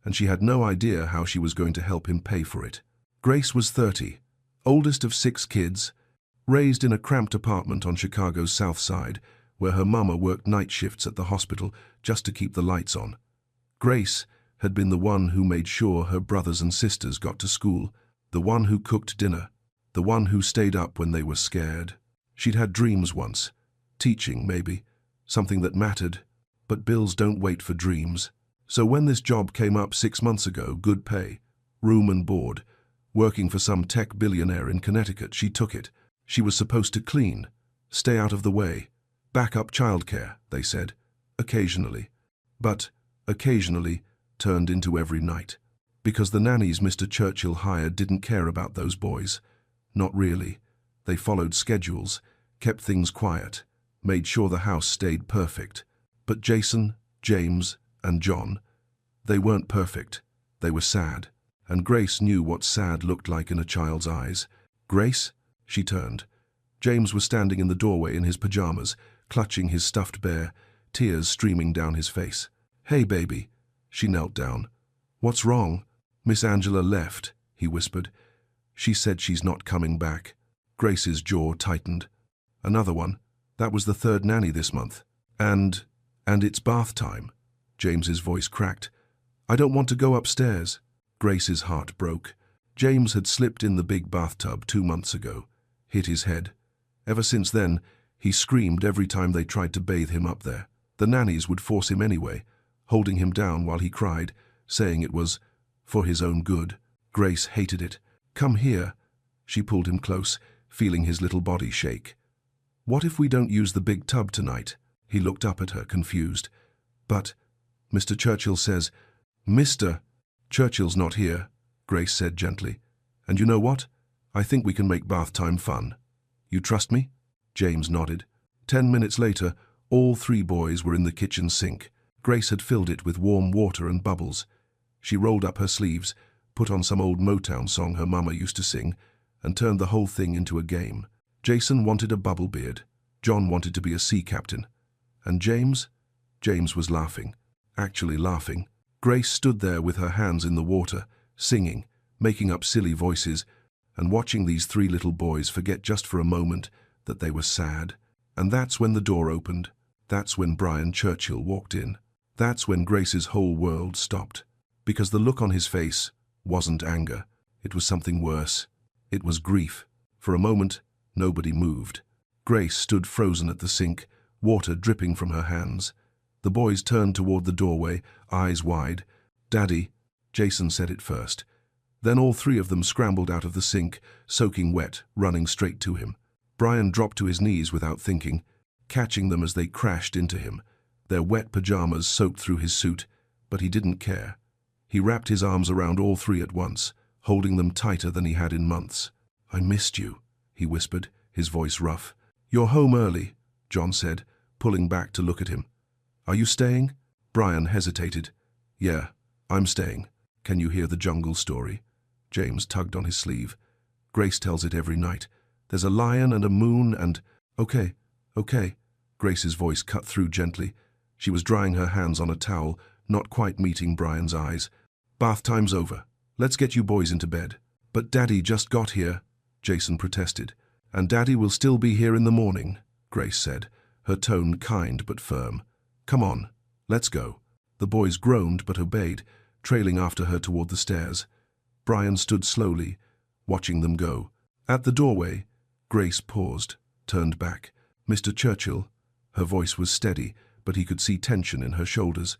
and she had no idea how she was going to help him pay for it. Grace was 30, oldest of 6 kids, raised in a cramped apartment on Chicago's South Side, where her mama worked night shifts at the hospital just to keep the lights on. Grace had been the one who made sure her brothers and sisters got to school, the one who cooked dinner, the one who stayed up when they were scared. She'd had dreams once, teaching maybe, something that mattered, but bills don't wait for dreams. So when this job came up 6 months ago, good pay, room and board, working for some tech billionaire in Connecticut, she took it. She was supposed to clean, stay out of the way, back up childcare, they said, occasionally. But occasionally turned into every night. Because the nannies Mr. Churchill hired didn't care about those boys. Not really. They followed schedules, kept things quiet, made sure the house stayed perfect. But Jason, James, and John, they weren't perfect. They were sad. And Grace knew what sad looked like in a child's eyes. Grace? She turned. James was standing in the doorway in his pajamas, clutching his stuffed bear, tears streaming down his face. Hey, baby, She knelt down. "What's wrong?" "Miss Angela left," he whispered. "She said she's not coming back." Grace's jaw tightened. "Another one? That was the third nanny this month. And it's bath time." James's voice cracked. "I don't want to go upstairs." Grace's heart broke. James had slipped in the big bathtub 2 months ago, hit his head. Ever since then, he screamed every time they tried to bathe him up there. The nannies would force him anyway, holding him down while he cried, saying it was for his own good. Grace hated it. "Come here." She pulled him close, feeling his little body shake. "What if we don't use the big tub tonight?" He looked up at her, confused. "But Mr. Churchill says—" "Mr. Churchill's not here," Grace said gently. "And you know what? I think we can make bath time fun. You trust me?" James nodded. 10 minutes later, all 3 boys were in the kitchen sink. Grace had filled it with warm water and bubbles. She rolled up her sleeves, put on some old Motown song her mama used to sing, and turned the whole thing into a game. Jason wanted a bubble beard. John wanted to be a sea captain. And James? James was laughing. Actually laughing. Grace stood there with her hands in the water, singing, making up silly voices, and watching these 3 little boys forget just for a moment that they were sad. And that's when the door opened. That's when Brian Churchill walked in. That's when Grace's whole world stopped. Because the look on his face wasn't anger. It was something worse. It was grief. For a moment, nobody moved. Grace stood frozen at the sink, water dripping from her hands. The boys turned toward the doorway, eyes wide. "Daddy," Jason said it first. Then all 3 of them scrambled out of the sink, soaking wet, running straight to him. Brian dropped to his knees without thinking, catching them as they crashed into him. Their wet pajamas soaked through his suit, but he didn't care. He wrapped his arms around all 3 at once, holding them tighter than he had in months. "I missed you," he whispered, his voice rough. "You're home early," John said, pulling back to look at him. "Are you staying?" Brian hesitated. "Yeah, I'm staying. Can you hear the jungle story?" James tugged on his sleeve. "Grace tells it every night. There's a lion and a moon and—" "Okay, okay." Grace's voice cut through gently. She was drying her hands on a towel, not quite meeting Brian's eyes. "Bath time's over. Let's get you boys into bed." "But Daddy just got here," Jason protested. "And Daddy will still be here in the morning," Grace said, her tone kind but firm. "Come on, let's go." The boys groaned but obeyed, trailing after her toward the stairs. Brian stood slowly, watching them go. At the doorway, Grace paused, turned back. "Mr. Churchill," her voice was steady, but he could see tension in her shoulders.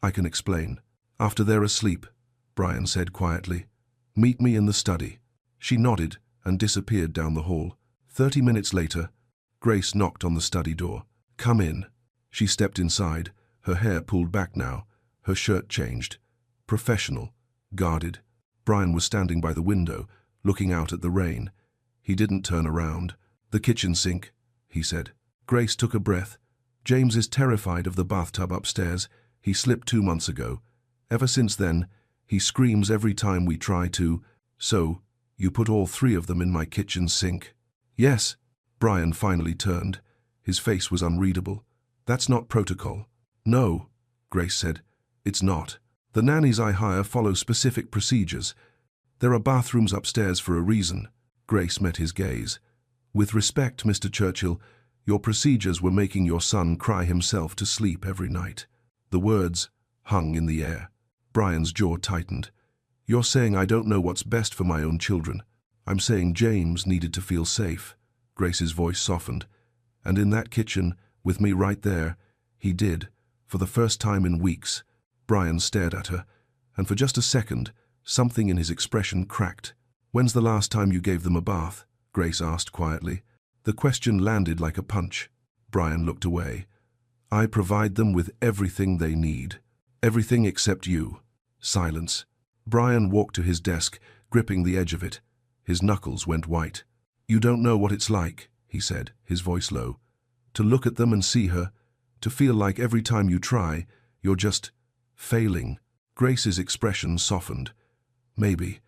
"I can explain." "After they're asleep," Brian said quietly. "Meet me in the study." She nodded and disappeared down the hall. 30 minutes later, Grace knocked on the study door. "Come in." She stepped inside, her hair pulled back now, her shirt changed. Professional, guarded. Brian was standing by the window, looking out at the rain. He didn't turn around. "The kitchen sink," he said. Grace took a breath. "James is terrified of the bathtub upstairs. He slipped 2 months ago. Ever since then, he screams every time we try to— So, you put all 3 of them in my kitchen sink?" "Yes." Brian finally turned. His face was unreadable. "That's not protocol." "No," Grace said. "It's not. The nannies I hire follow specific procedures. There are bathrooms upstairs for a reason." Grace met his gaze. "With respect, Mr. Churchill, your procedures were making your son cry himself to sleep every night." The words hung in the air. Brian's jaw tightened. "You're saying I don't know what's best for my own children. I'm saying James needed to feel safe." Grace's voice softened. "And in that kitchen, with me right there, he did, for the first time in weeks." Brian stared at her, and for just a second, something in his expression cracked. "When's the last time you gave them a bath?" Grace asked quietly. The question landed like a punch. Brian looked away. "I provide them with everything they need. Everything except you." Silence. Brian walked to his desk, gripping the edge of it. His knuckles went white. "You don't know what it's like," he said, his voice low. "To look at them and see her, to feel like every time you try, you're just failing." Grace's expression softened. "Maybe,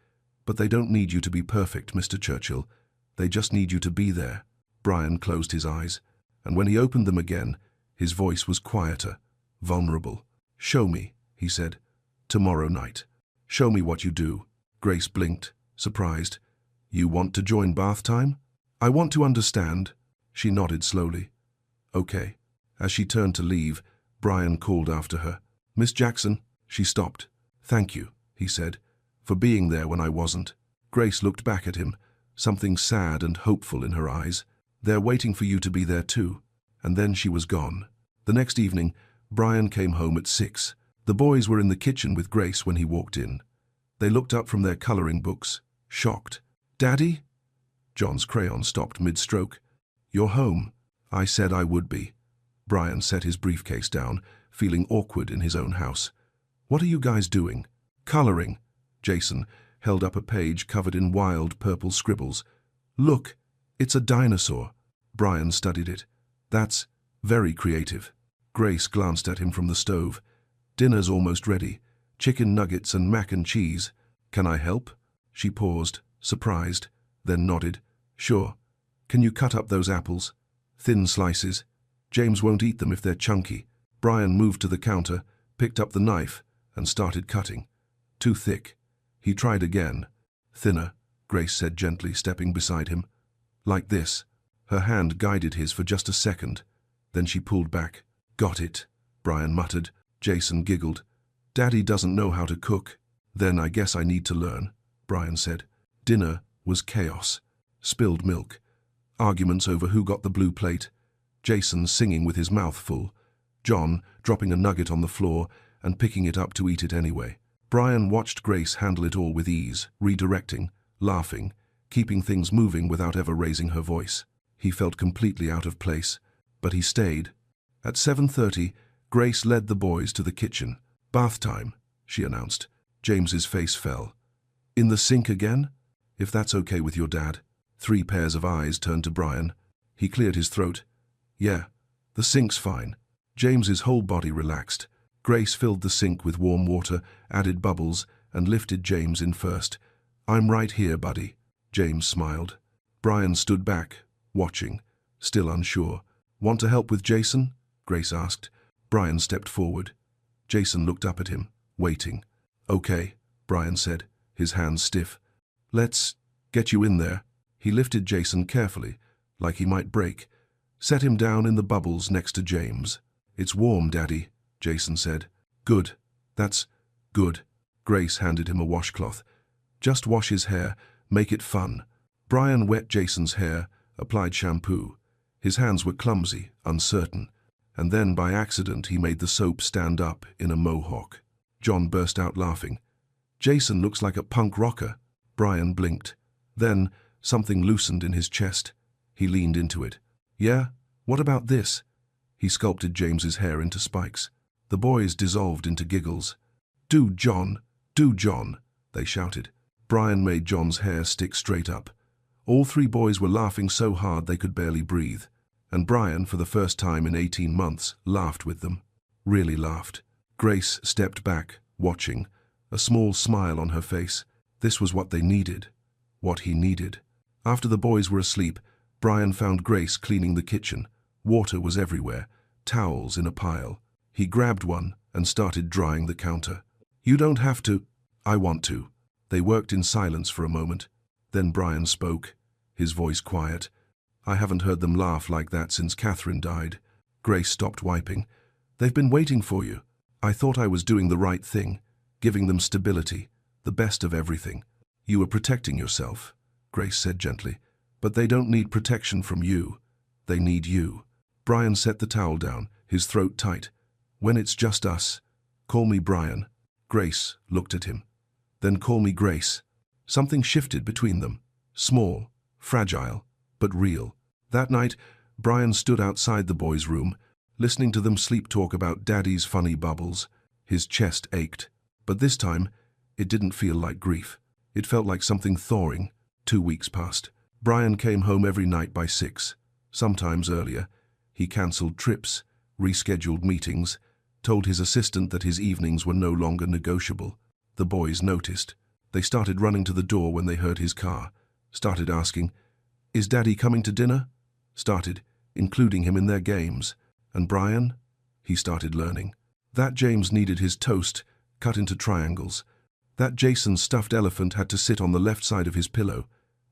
but they don't need you to be perfect, Mr. Churchill. They just need you to be there." Brian closed his eyes, and when he opened them again, his voice was quieter, vulnerable. "Show me," he said. Tomorrow night. Show me what you do. Grace blinked, surprised. You want to join bath time? I want to understand. She nodded slowly. Okay. As she turned to leave, Brian called after her. Miss Jackson. She stopped. Thank you, he said, for being there when I wasn't. Grace looked back at him, something sad and hopeful in her eyes. They're waiting for you to be there too. And then she was gone. The next evening, Brian came home at 6. The boys were in the kitchen with Grace when he walked in. They looked up from their coloring books, shocked. Daddy? John's crayon stopped mid-stroke. You're home. I said I would be. Brian set his briefcase down, feeling awkward in his own house. What are you guys doing? Coloring. Jason held up a page covered in wild purple scribbles. Look, it's a dinosaur. Brian studied it. That's very creative. Grace glanced at him from the stove. Dinner's almost ready. Chicken nuggets and mac and cheese. Can I help? She paused, surprised, then nodded. Sure. Can you cut up those apples? Thin slices. James won't eat them if they're chunky. Brian moved to the counter, picked up the knife, and started cutting. Too thick. He tried again. Thinner, Grace said gently, stepping beside him. Like this. Her hand guided his for just a second. Then she pulled back. Got it, Brian muttered. Jason giggled. Daddy doesn't know how to cook. Then I guess I need to learn, Brian said. Dinner was chaos. Spilled milk. Arguments over who got the blue plate. Jason singing with his mouth full. John dropping a nugget on the floor and picking it up to eat it anyway. Brian watched Grace handle it all with ease, redirecting, laughing, keeping things moving without ever raising her voice. He felt completely out of place, but he stayed. At 7:30, Grace led the boys to the kitchen. Bath time, she announced. James's face fell. In the sink again? If that's okay with your dad. 3 pairs of eyes turned to Brian. He cleared his throat. Yeah, the sink's fine. James's whole body relaxed. Grace filled the sink with warm water, added bubbles, and lifted James in first. I'm right here, buddy. James smiled. Brian stood back, watching, still unsure. Want to help with Jason? Grace asked. Brian stepped forward. Jason looked up at him, waiting. Okay, Brian said, his hands stiff. Let's get you in there. He lifted Jason carefully, like he might break. Set him down in the bubbles next to James. It's warm, Daddy, Jason said. Good. That's good. Grace handed him a washcloth. Just wash his hair, make it fun. Brian wet Jason's hair, applied shampoo. His hands were clumsy, uncertain, and then by accident he made the soap stand up in a mohawk. John burst out laughing. Jason looks like a punk rocker. Brian blinked. Then something loosened in his chest. He leaned into it. Yeah? What about this? He sculpted James's hair into spikes. The boys dissolved into giggles. Do, John! Do, John! They shouted. Brian made John's hair stick straight up. All 3 boys were laughing so hard they could barely breathe. And Brian, for the first time in 18 months, laughed with them. Really laughed. Grace stepped back, watching, a small smile on her face. This was what they needed. What he needed. After the boys were asleep, Brian found Grace cleaning the kitchen. Water was everywhere, towels in a pile. He grabbed one and started drying the counter. You don't have to. I want to. They worked in silence for a moment. Then Brian spoke, his voice quiet. I haven't heard them laugh like that since Catherine died. Grace stopped wiping. They've been waiting for you. I thought I was doing the right thing, giving them stability, the best of everything. You were protecting yourself, Grace said gently. But they don't need protection from you. They need you. Brian set the towel down, his throat tight. When it's just us, call me Brian. Grace looked at him. Then call me Grace. Something shifted between them. Small, fragile, but real. That night, Brian stood outside the boys' room, listening to them sleep talk about Daddy's funny bubbles. His chest ached. But this time, it didn't feel like grief. It felt like something thawing. 2 weeks passed. Brian came home every night by 6, sometimes earlier. He cancelled trips, rescheduled meetings, told his assistant that his evenings were no longer negotiable. The boys noticed. They started running to the door when they heard his car. Started asking, Is Daddy coming to dinner? Started including him in their games. And Brian? He started learning. That James needed his toast cut into triangles. That Jason stuffed elephant had to sit on the left side of his pillow.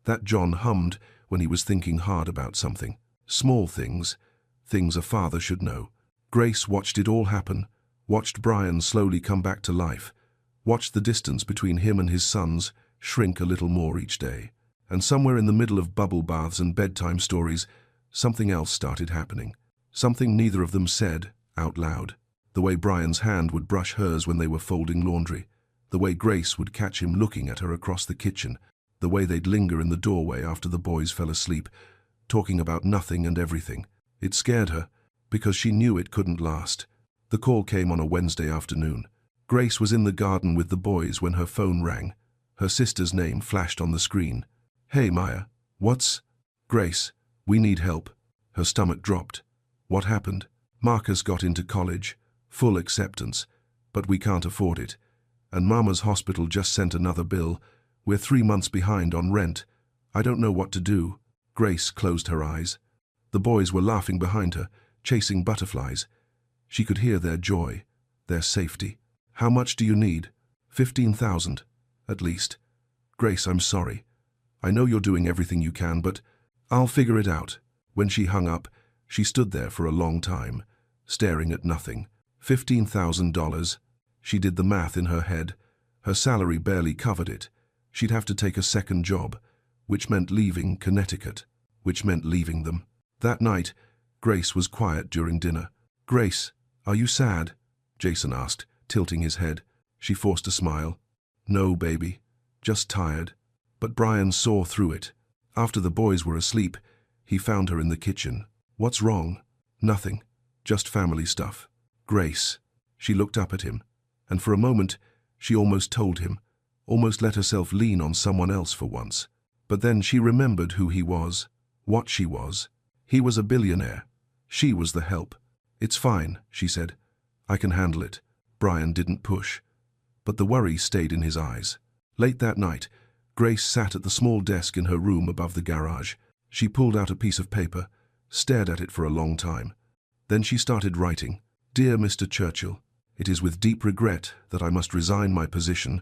That John hummed when he was thinking hard about something. Small things, things a father should know. Grace watched it all happen, watched Brian slowly come back to life, watched the distance between him and his sons shrink a little more each day. And somewhere in the middle of bubble baths and bedtime stories, something else started happening. Something neither of them said out loud. The way Brian's hand would brush hers when they were folding laundry. The way Grace would catch him looking at her across the kitchen. The way they'd linger in the doorway after the boys fell asleep, talking about nothing and everything. It scared her, because she knew it couldn't last. The call came on a Wednesday afternoon. Grace was in the garden with the boys when her phone rang. Her sister's name flashed on the screen. "Hey, Maya. What's—" "Grace, we need help." Her stomach dropped. "What happened?" "Marcus got into college. Full acceptance. But we can't afford it. And Mama's hospital just sent another bill. We're 3 months behind on rent. I don't know what to do." Grace closed her eyes. The boys were laughing behind her, chasing butterflies. She could hear their joy, their safety. "How much do you need?" 15,000, at least." "Grace, I'm sorry. I know you're doing everything you can, but I'll figure it out." When she hung up, she stood there for a long time, staring at nothing. $15,000. She did the math in her head. Her salary barely covered it. She'd have to take a second job, which meant leaving Connecticut, which meant leaving them. That night, Grace was quiet during dinner. "Grace, are you sad?" Jason asked, tilting his head. She forced a smile. "No, baby. Just tired." But Brian saw through it. After the boys were asleep, he found her in the kitchen. "What's wrong?" "Nothing. Just family stuff." "Grace." She looked up at him, and for a moment, she almost told him, almost let herself lean on someone else for once. But then she remembered who he was, what she was. He was a billionaire. She was the help. "It's fine," she said. "I can handle it." Brian didn't push, but the worry stayed in his eyes. Late that night, Grace sat at the small desk in her room above the garage. She pulled out a piece of paper, stared at it for a long time. Then she started writing. "Dear Mr. Churchill, it is with deep regret that I must resign my position,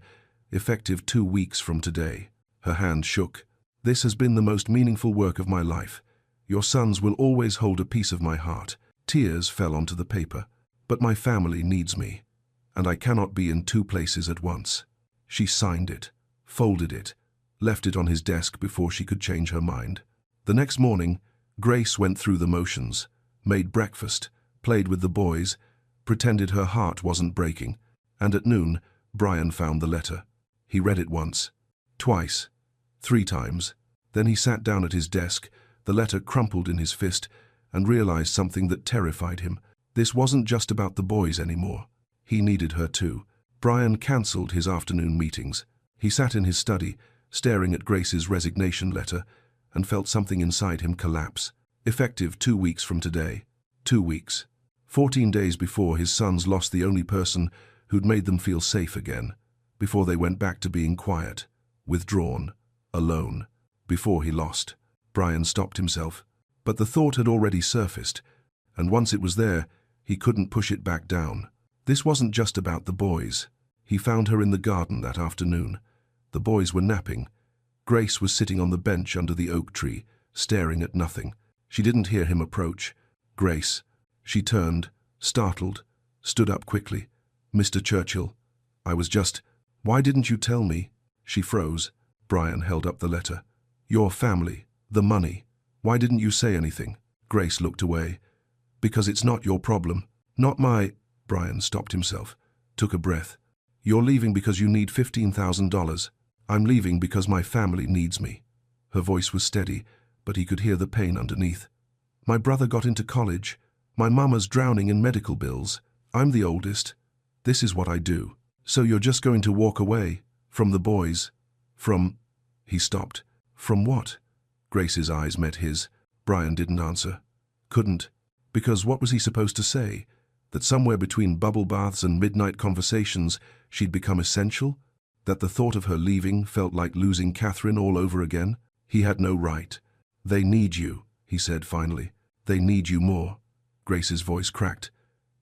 effective 2 weeks from today." Her hand shook. "This has been the most meaningful work of my life. Your sons will always hold a piece of my heart." Tears fell onto the paper. "But my family needs me, and I cannot be in 2 places at once." She signed it, folded it, left it on his desk before she could change her mind. The next morning, Grace went through the motions, made breakfast, played with the boys, pretended her heart wasn't breaking, and at noon, Brian found the letter. He read it once, twice, 3 times. Then he sat down at his desk, the letter crumpled in his fist, and realized something that terrified him. This wasn't just about the boys anymore. He needed her too. Brian cancelled his afternoon meetings. He sat in his study, staring at Grace's resignation letter, and felt something inside him collapse. Effective 2 weeks from today. 2 weeks. 14 days before his sons lost the only person who'd made them feel safe again. Before they went back to being quiet, withdrawn, alone. Before he lost. Brian stopped himself. But the thought had already surfaced, and once it was there, he couldn't push it back down. This wasn't just about the boys. He found her in the garden that afternoon. The boys were napping. Grace was sitting on the bench under the oak tree, staring at nothing. She didn't hear him approach. "Grace." She turned, startled, stood up quickly. "Mr. Churchill, I was just—" "Why didn't you tell me?" She froze. Brian held up the letter. "Your family, the money. Why didn't you say anything?" Grace looked away. "Because it's not your problem. Not my—" Brian stopped himself, took a breath. "You're leaving because you need $15,000. I'm leaving because my family needs me." Her voice was steady, but he could hear the pain underneath. "My brother got into college. My mama's drowning in medical bills. I'm the oldest. This is what I do. So you're just going to walk away? From the boys? From—" He stopped. "From what?" Grace's eyes met his. Brian didn't answer. Couldn't. Because what was he supposed to say? That somewhere between bubble baths and midnight conversations, she'd become essential? That the thought of her leaving felt like losing Catherine all over again? He had no right. "They need you," he said finally. "They need you more." Grace's voice cracked.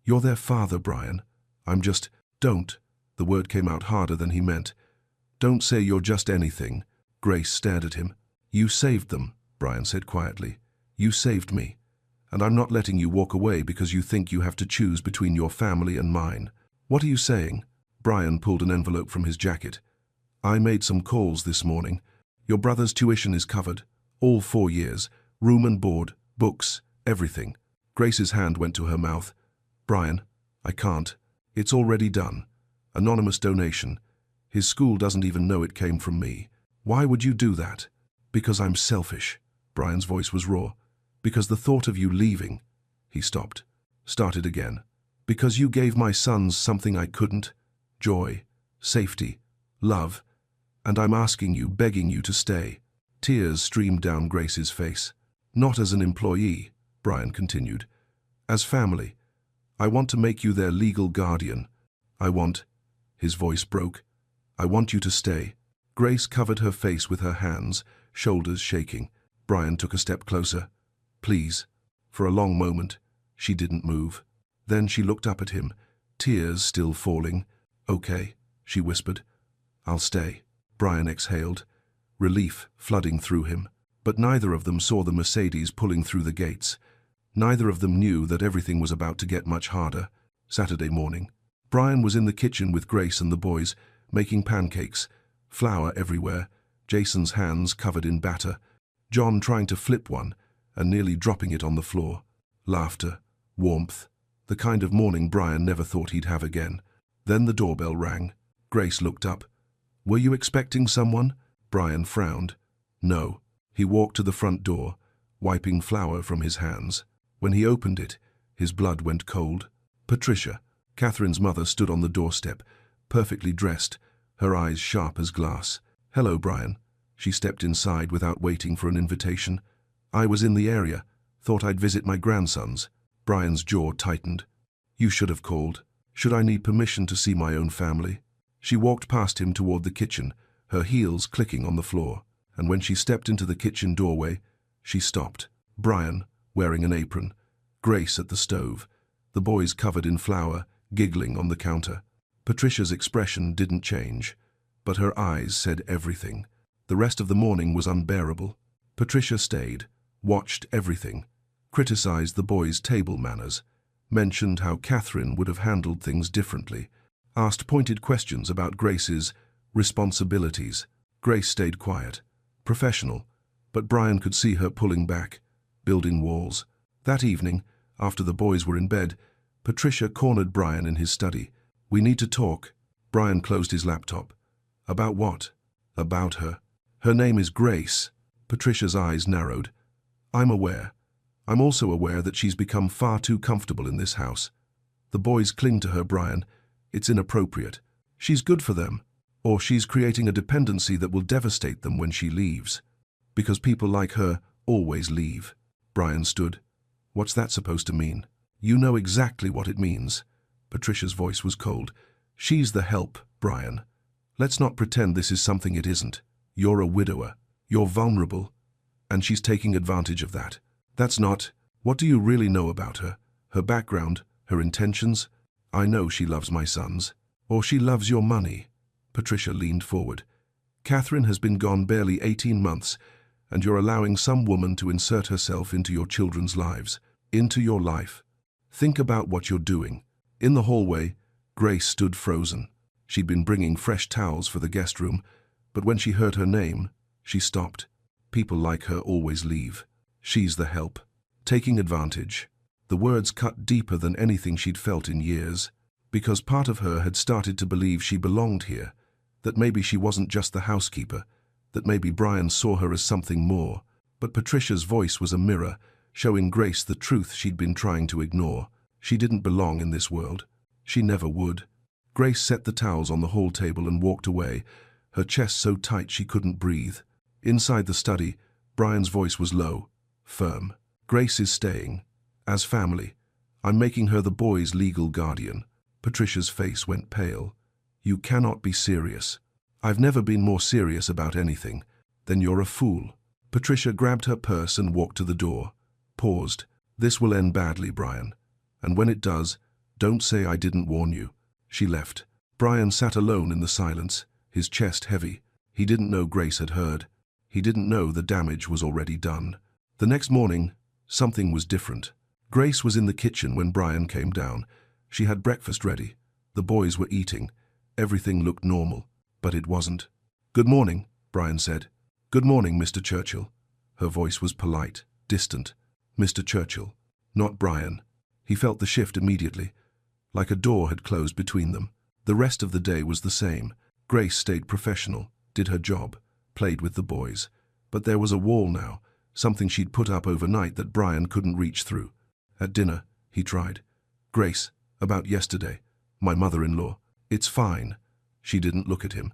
"You're their father, Brian. I'm just—" "Don't." The word came out harder than he meant. Don't say you're just anything. Grace stared at him. You saved them, Brian said quietly. You saved me. And I'm not letting you walk away because you think you have to choose between your family and mine. What are you saying? Brian pulled an envelope from his jacket. I made some calls this morning. Your brother's tuition is covered. All 4 years. Room and board, books, everything. Grace's hand went to her mouth. Brian, I can't. It's already done. Anonymous donation. His school doesn't even know it came from me. Why would you do that? Because I'm selfish. Brian's voice was raw. Because the thought of you leaving. He stopped. Started again. Because you gave my sons something I couldn't. Joy, safety, love. And I'm asking you, begging you to stay. Tears streamed down Grace's face. Not as an employee, Brian continued. As family. I want to make you their legal guardian. His voice broke. I want you to stay. Grace covered her face with her hands, shoulders shaking. Brian took a step closer. Please. For a long moment, she didn't move. Then she looked up at him, tears still falling. Okay, she whispered. I'll stay. Brian exhaled, relief flooding through him. But neither of them saw the Mercedes pulling through the gates. Neither of them knew that everything was about to get much harder. Saturday morning. Brian was in the kitchen with Grace and the boys, making pancakes, flour everywhere, Jason's hands covered in batter, John trying to flip one and nearly dropping it on the floor. Laughter, warmth, the kind of morning Brian never thought he'd have again. Then the doorbell rang. Grace looked up. Were you expecting someone? Brian frowned. No. He walked to the front door, wiping flour from his hands. When he opened it, his blood went cold. Patricia, Catherine's mother, stood on the doorstep, perfectly dressed, her eyes sharp as glass. Hello, Brian. She stepped inside without waiting for an invitation. I was in the area. Thought I'd visit my grandsons. Brian's jaw tightened. You should have called. Should I need permission to see my own family? She walked past him toward the kitchen, her heels clicking on the floor. And when she stepped into the kitchen doorway, she stopped. Brian, wearing an apron. Grace at the stove. The boys covered in flour, giggling on the counter. Patricia's expression didn't change, but her eyes said everything. The rest of the morning was unbearable. Patricia stayed, watched everything, criticized the boys' table manners, mentioned how Catherine would have handled things differently, asked pointed questions about Grace's responsibilities. Grace stayed quiet, professional, but Brian could see her pulling back, building walls. That evening, after the boys were in bed, Patricia cornered Brian in his study. We need to talk. Brian closed his laptop. About what? About her. Her name is Grace. Patricia's eyes narrowed. I'm aware. I'm also aware that she's become far too comfortable in this house. The boys cling to her, Brian. It's inappropriate. She's good for them. Or she's creating a dependency that will devastate them when she leaves. Because people like her always leave. Brian stood. What's that supposed to mean? You know exactly what it means. Patricia's voice was cold. She's the help, Brian. Let's not pretend this is something it isn't. You're a widower. You're vulnerable. And she's taking advantage of that. That's not. What do you really know about her? Her background? Her intentions? I know she loves my sons. Or she loves your money. Patricia leaned forward. Catherine has been gone barely 18 months, and you're allowing some woman to insert herself into your children's lives, into your life. Think about what you're doing. In the hallway, Grace stood frozen. She'd been bringing fresh towels for the guest room, but when she heard her name, she stopped. People like her always leave. She's the help. Taking advantage. The words cut deeper than anything she'd felt in years, because part of her had started to believe she belonged here, that maybe she wasn't just the housekeeper, that maybe Brian saw her as something more. But Patricia's voice was a mirror, showing Grace the truth she'd been trying to ignore. She didn't belong in this world. She never would. Grace set the towels on the hall table and walked away, her chest so tight she couldn't breathe. Inside the study, Brian's voice was low, firm. Grace is staying. As family. I'm making her the boys' legal guardian. Patricia's face went pale. You cannot be serious. I've never been more serious about anything. Then you're a fool. Patricia grabbed her purse and walked to the door. Paused. This will end badly, Brian. And when it does, don't say I didn't warn you. She left. Brian sat alone in the silence, his chest heavy. He didn't know Grace had heard. He didn't know the damage was already done. The next morning, something was different. Grace was in the kitchen when Brian came down. She had breakfast ready. The boys were eating. Everything looked normal, but it wasn't. "Good morning," Brian said. "Good morning, Mr. Churchill." Her voice was polite, distant. Mr. Churchill, not Brian. He felt the shift immediately, like a door had closed between them. The rest of the day was the same. Grace stayed professional, did her job, played with the boys. But there was a wall now, something she'd put up overnight that Brian couldn't reach through. At dinner, he tried. "Grace, about yesterday, my mother-in-law. It's fine." She didn't look at him.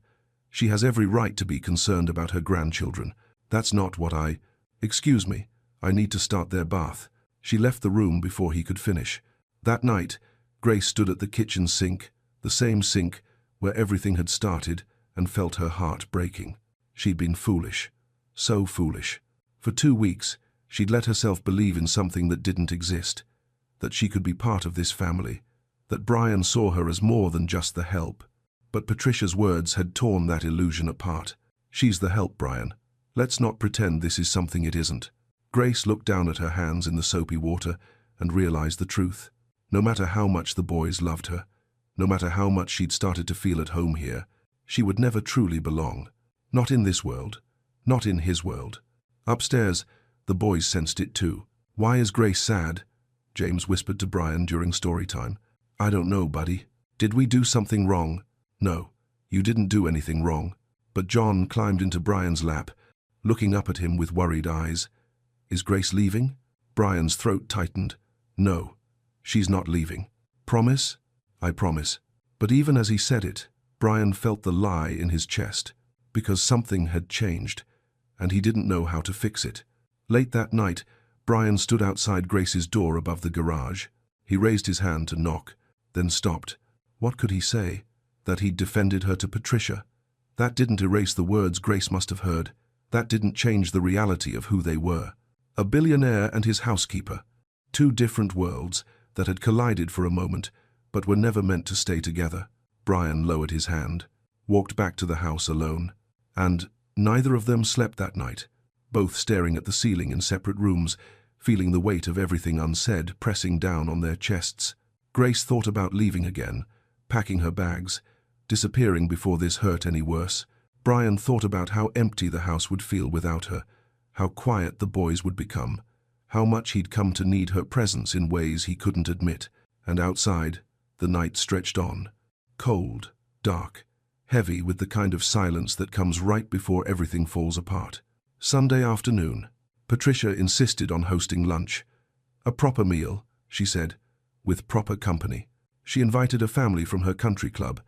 "She has every right to be concerned about her grandchildren. That's not what I... Excuse me, I need to start their bath." She left the room before he could finish. That night, Grace stood at the kitchen sink, the same sink where everything had started, and felt her heart breaking. She'd been foolish. So foolish. For 2 weeks, she'd let herself believe in something that didn't exist, that she could be part of this family, that Brian saw her as more than just the help. But Patricia's words had torn that illusion apart. "She's the help, Brian. Let's not pretend this is something it isn't." Grace looked down at her hands in the soapy water and realized the truth. No matter how much the boys loved her, no matter how much she'd started to feel at home here, she would never truly belong. Not in this world. Not in his world. Upstairs, the boys sensed it too. "Why is Grace sad?" James whispered to Brian during story time. "I don't know, buddy. Did we do something wrong?" "No, you didn't do anything wrong." But John climbed into Brian's lap, looking up at him with worried eyes. "Is Grace leaving?" Brian's throat tightened. "No, she's not leaving." "Promise?" "I promise." But even as he said it, Brian felt the lie in his chest, because something had changed, and he didn't know how to fix it. Late that night, Brian stood outside Grace's door above the garage. He raised his hand to knock, then stopped. What could he say? That he'd defended her to Patricia? That didn't erase the words Grace must have heard. That didn't change the reality of who they were. A billionaire and his housekeeper. 2 different worlds that had collided for a moment, but were never meant to stay together. Brian lowered his hand, walked back to the house alone, and neither of them slept that night, both staring at the ceiling in separate rooms, feeling the weight of everything unsaid pressing down on their chests. Grace thought about leaving again, packing her bags, disappearing before this hurt any worse. Brian thought about how empty the house would feel without her, how quiet the boys would become, how much he'd come to need her presence in ways he couldn't admit. And outside, the night stretched on, cold, dark, heavy with the kind of silence that comes right before everything falls apart. Sunday afternoon, Patricia insisted on hosting lunch. A proper meal, she said, with proper company. She invited a family from her country club,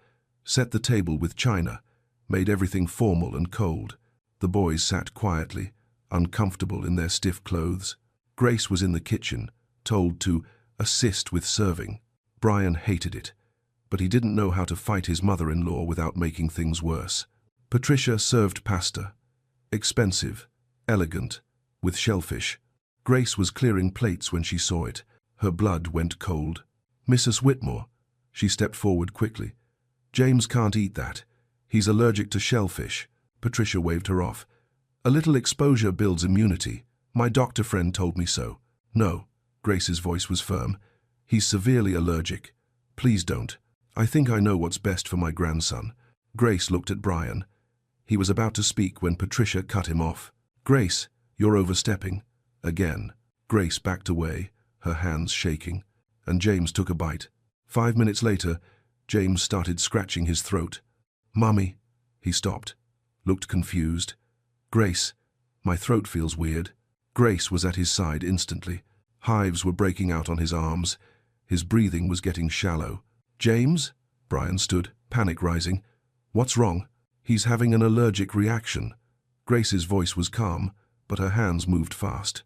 set the table with china, made everything formal and cold. The boys sat quietly, uncomfortable in their stiff clothes. Grace was in the kitchen, told to assist with serving. Brian hated it, but he didn't know how to fight his mother-in-law without making things worse. Patricia served pasta. Expensive, elegant, with shellfish. Grace was clearing plates when she saw it. Her blood went cold. "Mrs. Whitmore," she stepped forward quickly. "James can't eat that. He's allergic to shellfish." Patricia waved her off. "A little exposure builds immunity. My doctor friend told me so." "No," Grace's voice was firm. "He's severely allergic. Please don't. I think I know what's best for my grandson." Grace looked at Brian. He was about to speak when Patricia cut him off. "Grace, you're overstepping." Again. Grace backed away, her hands shaking, and James took a bite. 5 minutes later, James started scratching his throat. "Mummy." He stopped, looked confused. "Grace, my throat feels weird." Grace was at his side instantly. Hives were breaking out on his arms. His breathing was getting shallow. "James?" Brian stood, panic rising. "What's wrong?" "He's having an allergic reaction." Grace's voice was calm, but her hands moved fast.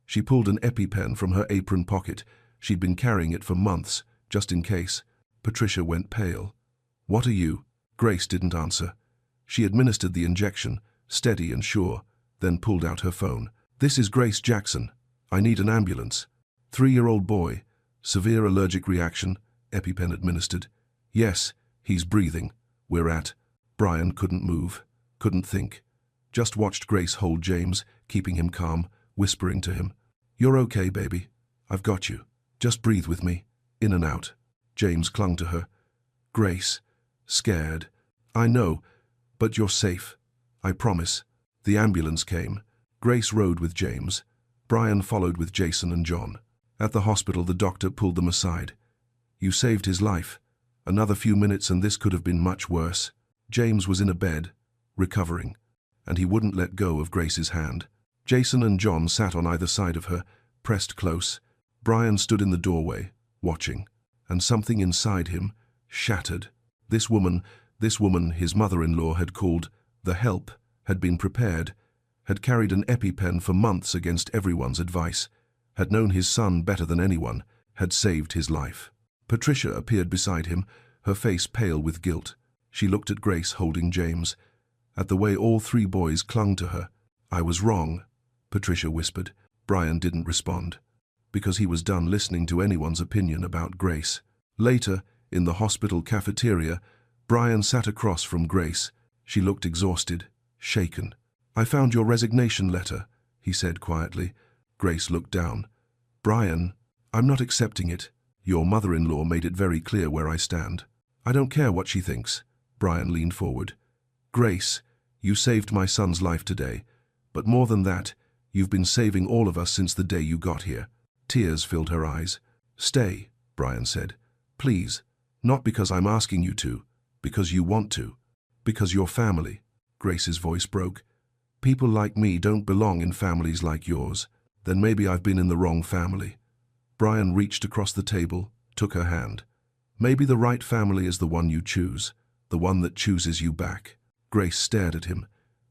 She pulled an EpiPen from her apron pocket. She'd been carrying it for months, just in case. Patricia went pale. "What are you?" Grace didn't answer. She administered the injection, steady and sure, then pulled out her phone. "This is Grace Jackson. I need an ambulance." 3-year-old boy. Severe allergic reaction. EpiPen administered. "Yes, He's breathing. We're at. Brian couldn't move, couldn't think. Just watched Grace hold James, keeping him calm, whispering to him, "You're okay, baby. I've got you. Just breathe with me. In and out." James clung to her. "Grace." Scared. "I know, but you're safe. I promise." The ambulance came. Grace rode with James. Brian followed with Jason and John. At the hospital, the doctor pulled them aside. "You saved his life. Another few minutes and this could have been much worse." James was in a bed, recovering, and he wouldn't let go of Grace's hand. Jason and John sat on either side of her, pressed close. Brian stood in the doorway, watching, and something inside him shattered. This woman, his mother-in-law had called the help, had been prepared, had carried an EpiPen for months against everyone's advice, had known his son better than anyone, had saved his life. Patricia appeared beside him, her face pale with guilt. She looked at Grace holding James, at the way all three boys clung to her. "I was wrong," Patricia whispered. Brian didn't respond, because he was done listening to anyone's opinion about Grace. Later, in the hospital cafeteria, Brian sat across from Grace. She looked exhausted, shaken. "I found your resignation letter," he said quietly. Grace looked down. "Brian, I'm not accepting it. Your mother-in-law made it very clear where I stand. I don't care what she thinks." Brian leaned forward. "Grace, you saved my son's life today, but more than that, you've been saving all of us since the day you got here." Tears filled her eyes. "Stay," Brian said. "Please, not because I'm asking you to, because you want to, because you're family." Grace's voice broke. "People like me don't belong in families like yours. Then maybe I've been in the wrong family." Brian reached across the table, took her hand. "Maybe the right family is the one you choose, the one that chooses you back." Grace stared at him,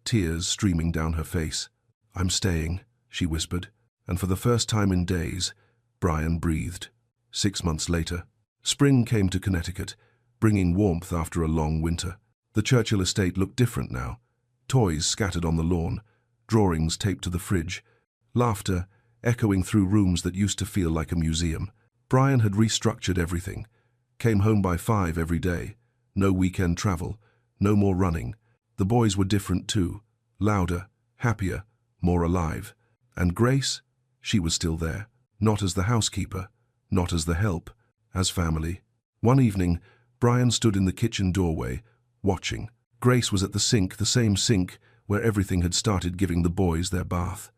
tears streaming down her face. "I'm staying," she whispered, and for the first time in days, Brian breathed. 6 months later, spring came to Connecticut, bringing warmth after a long winter. The Churchill estate looked different now. Toys scattered on the lawn, drawings taped to the fridge, laughter echoing through rooms that used to feel like a museum. Brian had restructured everything, came home by 5 every day, no weekend travel, no more running. The boys were different too, louder, happier, more alive. And Grace? She was still there, not as the housekeeper, not as the help, as family. One evening, Brian stood in the kitchen doorway, watching. Grace was at the sink, the same sink where everything had started giving the boys their bath.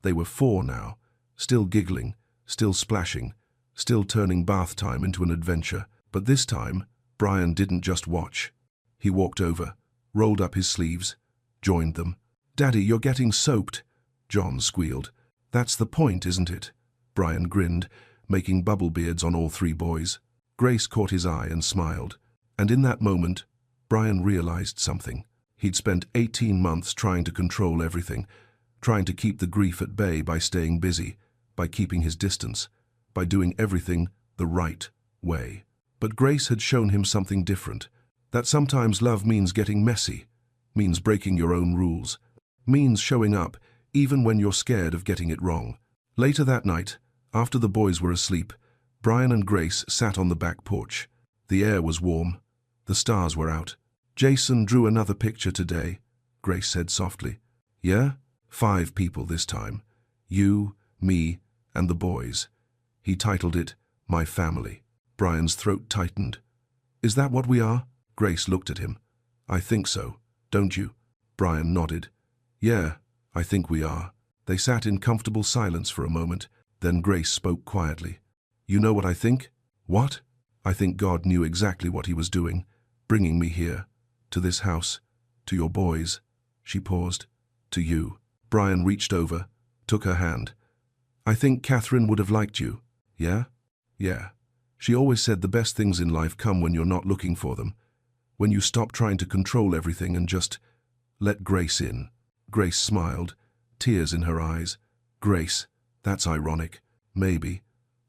They were 4 now, still giggling, still splashing, still turning bath time into an adventure. But this time, Brian didn't just watch. He walked over, rolled up his sleeves, joined them. "Daddy, you're getting soaked," John squealed. "That's the point, isn't it?" Brian grinned, making bubble beards on all 3 boys. Grace caught his eye and smiled. And in that moment, Brian realized something. He'd spent 18 months trying to control everything, trying to keep the grief at bay by staying busy, by keeping his distance, by doing everything the right way. But Grace had shown him something different, that sometimes love means getting messy, means breaking your own rules, means showing up even when you're scared of getting it wrong. Later that night, after the boys were asleep, Brian and Grace sat on the back porch. The air was warm. The stars were out. "Jason drew another picture today," Grace said softly. "Yeah? 5 people this time. You, me, and the boys. He titled it, 'My Family.'" Brian's throat tightened. "Is that what we are?" Grace looked at him. "I think so. Don't you?" Brian nodded. "Yeah, I think we are." They sat in comfortable silence for a moment. Then Grace spoke quietly. "You know what I think?" "What?" "I think God knew exactly what he was doing, bringing me here, to this house, to your boys." She paused. "To you." Brian reached over, took her hand. "I think Catherine would have liked you." "Yeah?" "Yeah. She always said the best things in life come when you're not looking for them, when you stop trying to control everything and just let Grace in." Grace smiled, tears in her eyes. "Grace, that's ironic. Maybe.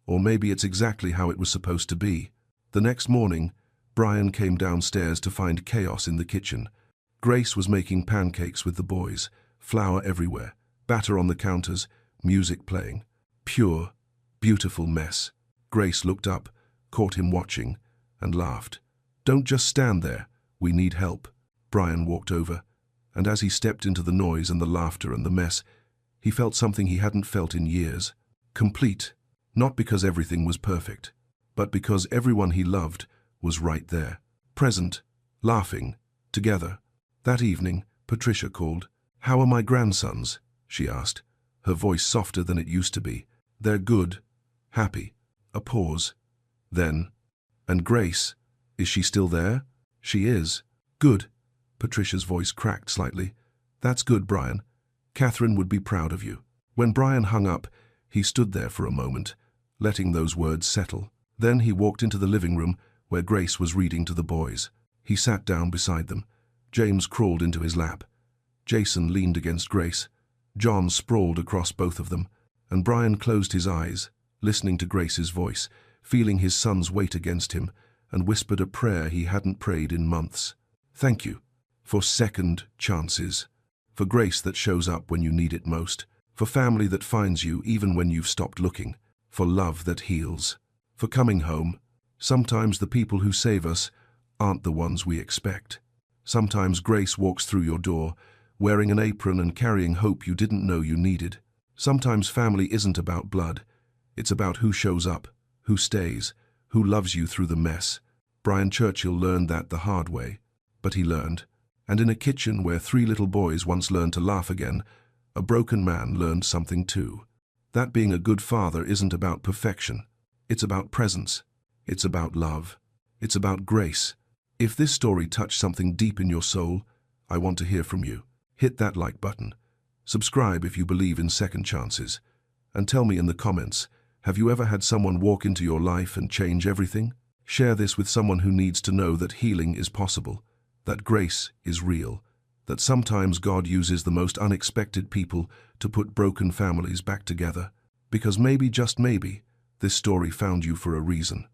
Or maybe it's exactly how it was supposed to be." The next morning, Brian came downstairs to find chaos in the kitchen. Grace was making pancakes with the boys, flour everywhere, batter on the counters, music playing. Pure, beautiful mess. Grace looked up, caught him watching, and laughed. Don't just stand there. We need help. Brian walked over, and as he stepped into the noise and the laughter and the mess, he felt something he hadn't felt in years. Complete. Not because everything was perfect, but because everyone he loved was right there. Present, laughing, together. That evening, Patricia called. "How are my grandsons?" she asked, her voice softer than it used to be. "They're good. Happy." A pause. Then, "And Grace, is she still there?" "She is." "Good." Patricia's voice cracked slightly. "That's good, Brian. Catherine would be proud of you." When Brian hung up, he stood there for a moment, letting those words settle. Then he walked into the living room where Grace was reading to the boys. He sat down beside them. James crawled into his lap. Jason leaned against Grace. John sprawled across both of them, and Brian closed his eyes, listening to Grace's voice, feeling his son's weight against him, and whispered a prayer he hadn't prayed in months. "Thank you for second chances, for grace that shows up when you need it most, for family that finds you even when you've stopped looking, for love that heals, for coming home. Sometimes the people who save us aren't the ones we expect. Sometimes grace walks through your door, wearing an apron and carrying hope you didn't know you needed. Sometimes family isn't about blood. It's about who shows up, who stays, who loves you through the mess." Brian Churchill learned that the hard way, but he learned. And in a kitchen where 3 little boys once learned to laugh again, a broken man learned something too. That being a good father isn't about perfection. It's about presence. It's about love. It's about grace. If this story touched something deep in your soul, I want to hear from you. Hit that like button. Subscribe if you believe in second chances. And tell me in the comments, have you ever had someone walk into your life and change everything? Share this with someone who needs to know that healing is possible, that grace is real, that sometimes God uses the most unexpected people to put broken families back together. Because maybe, just maybe, this story found you for a reason.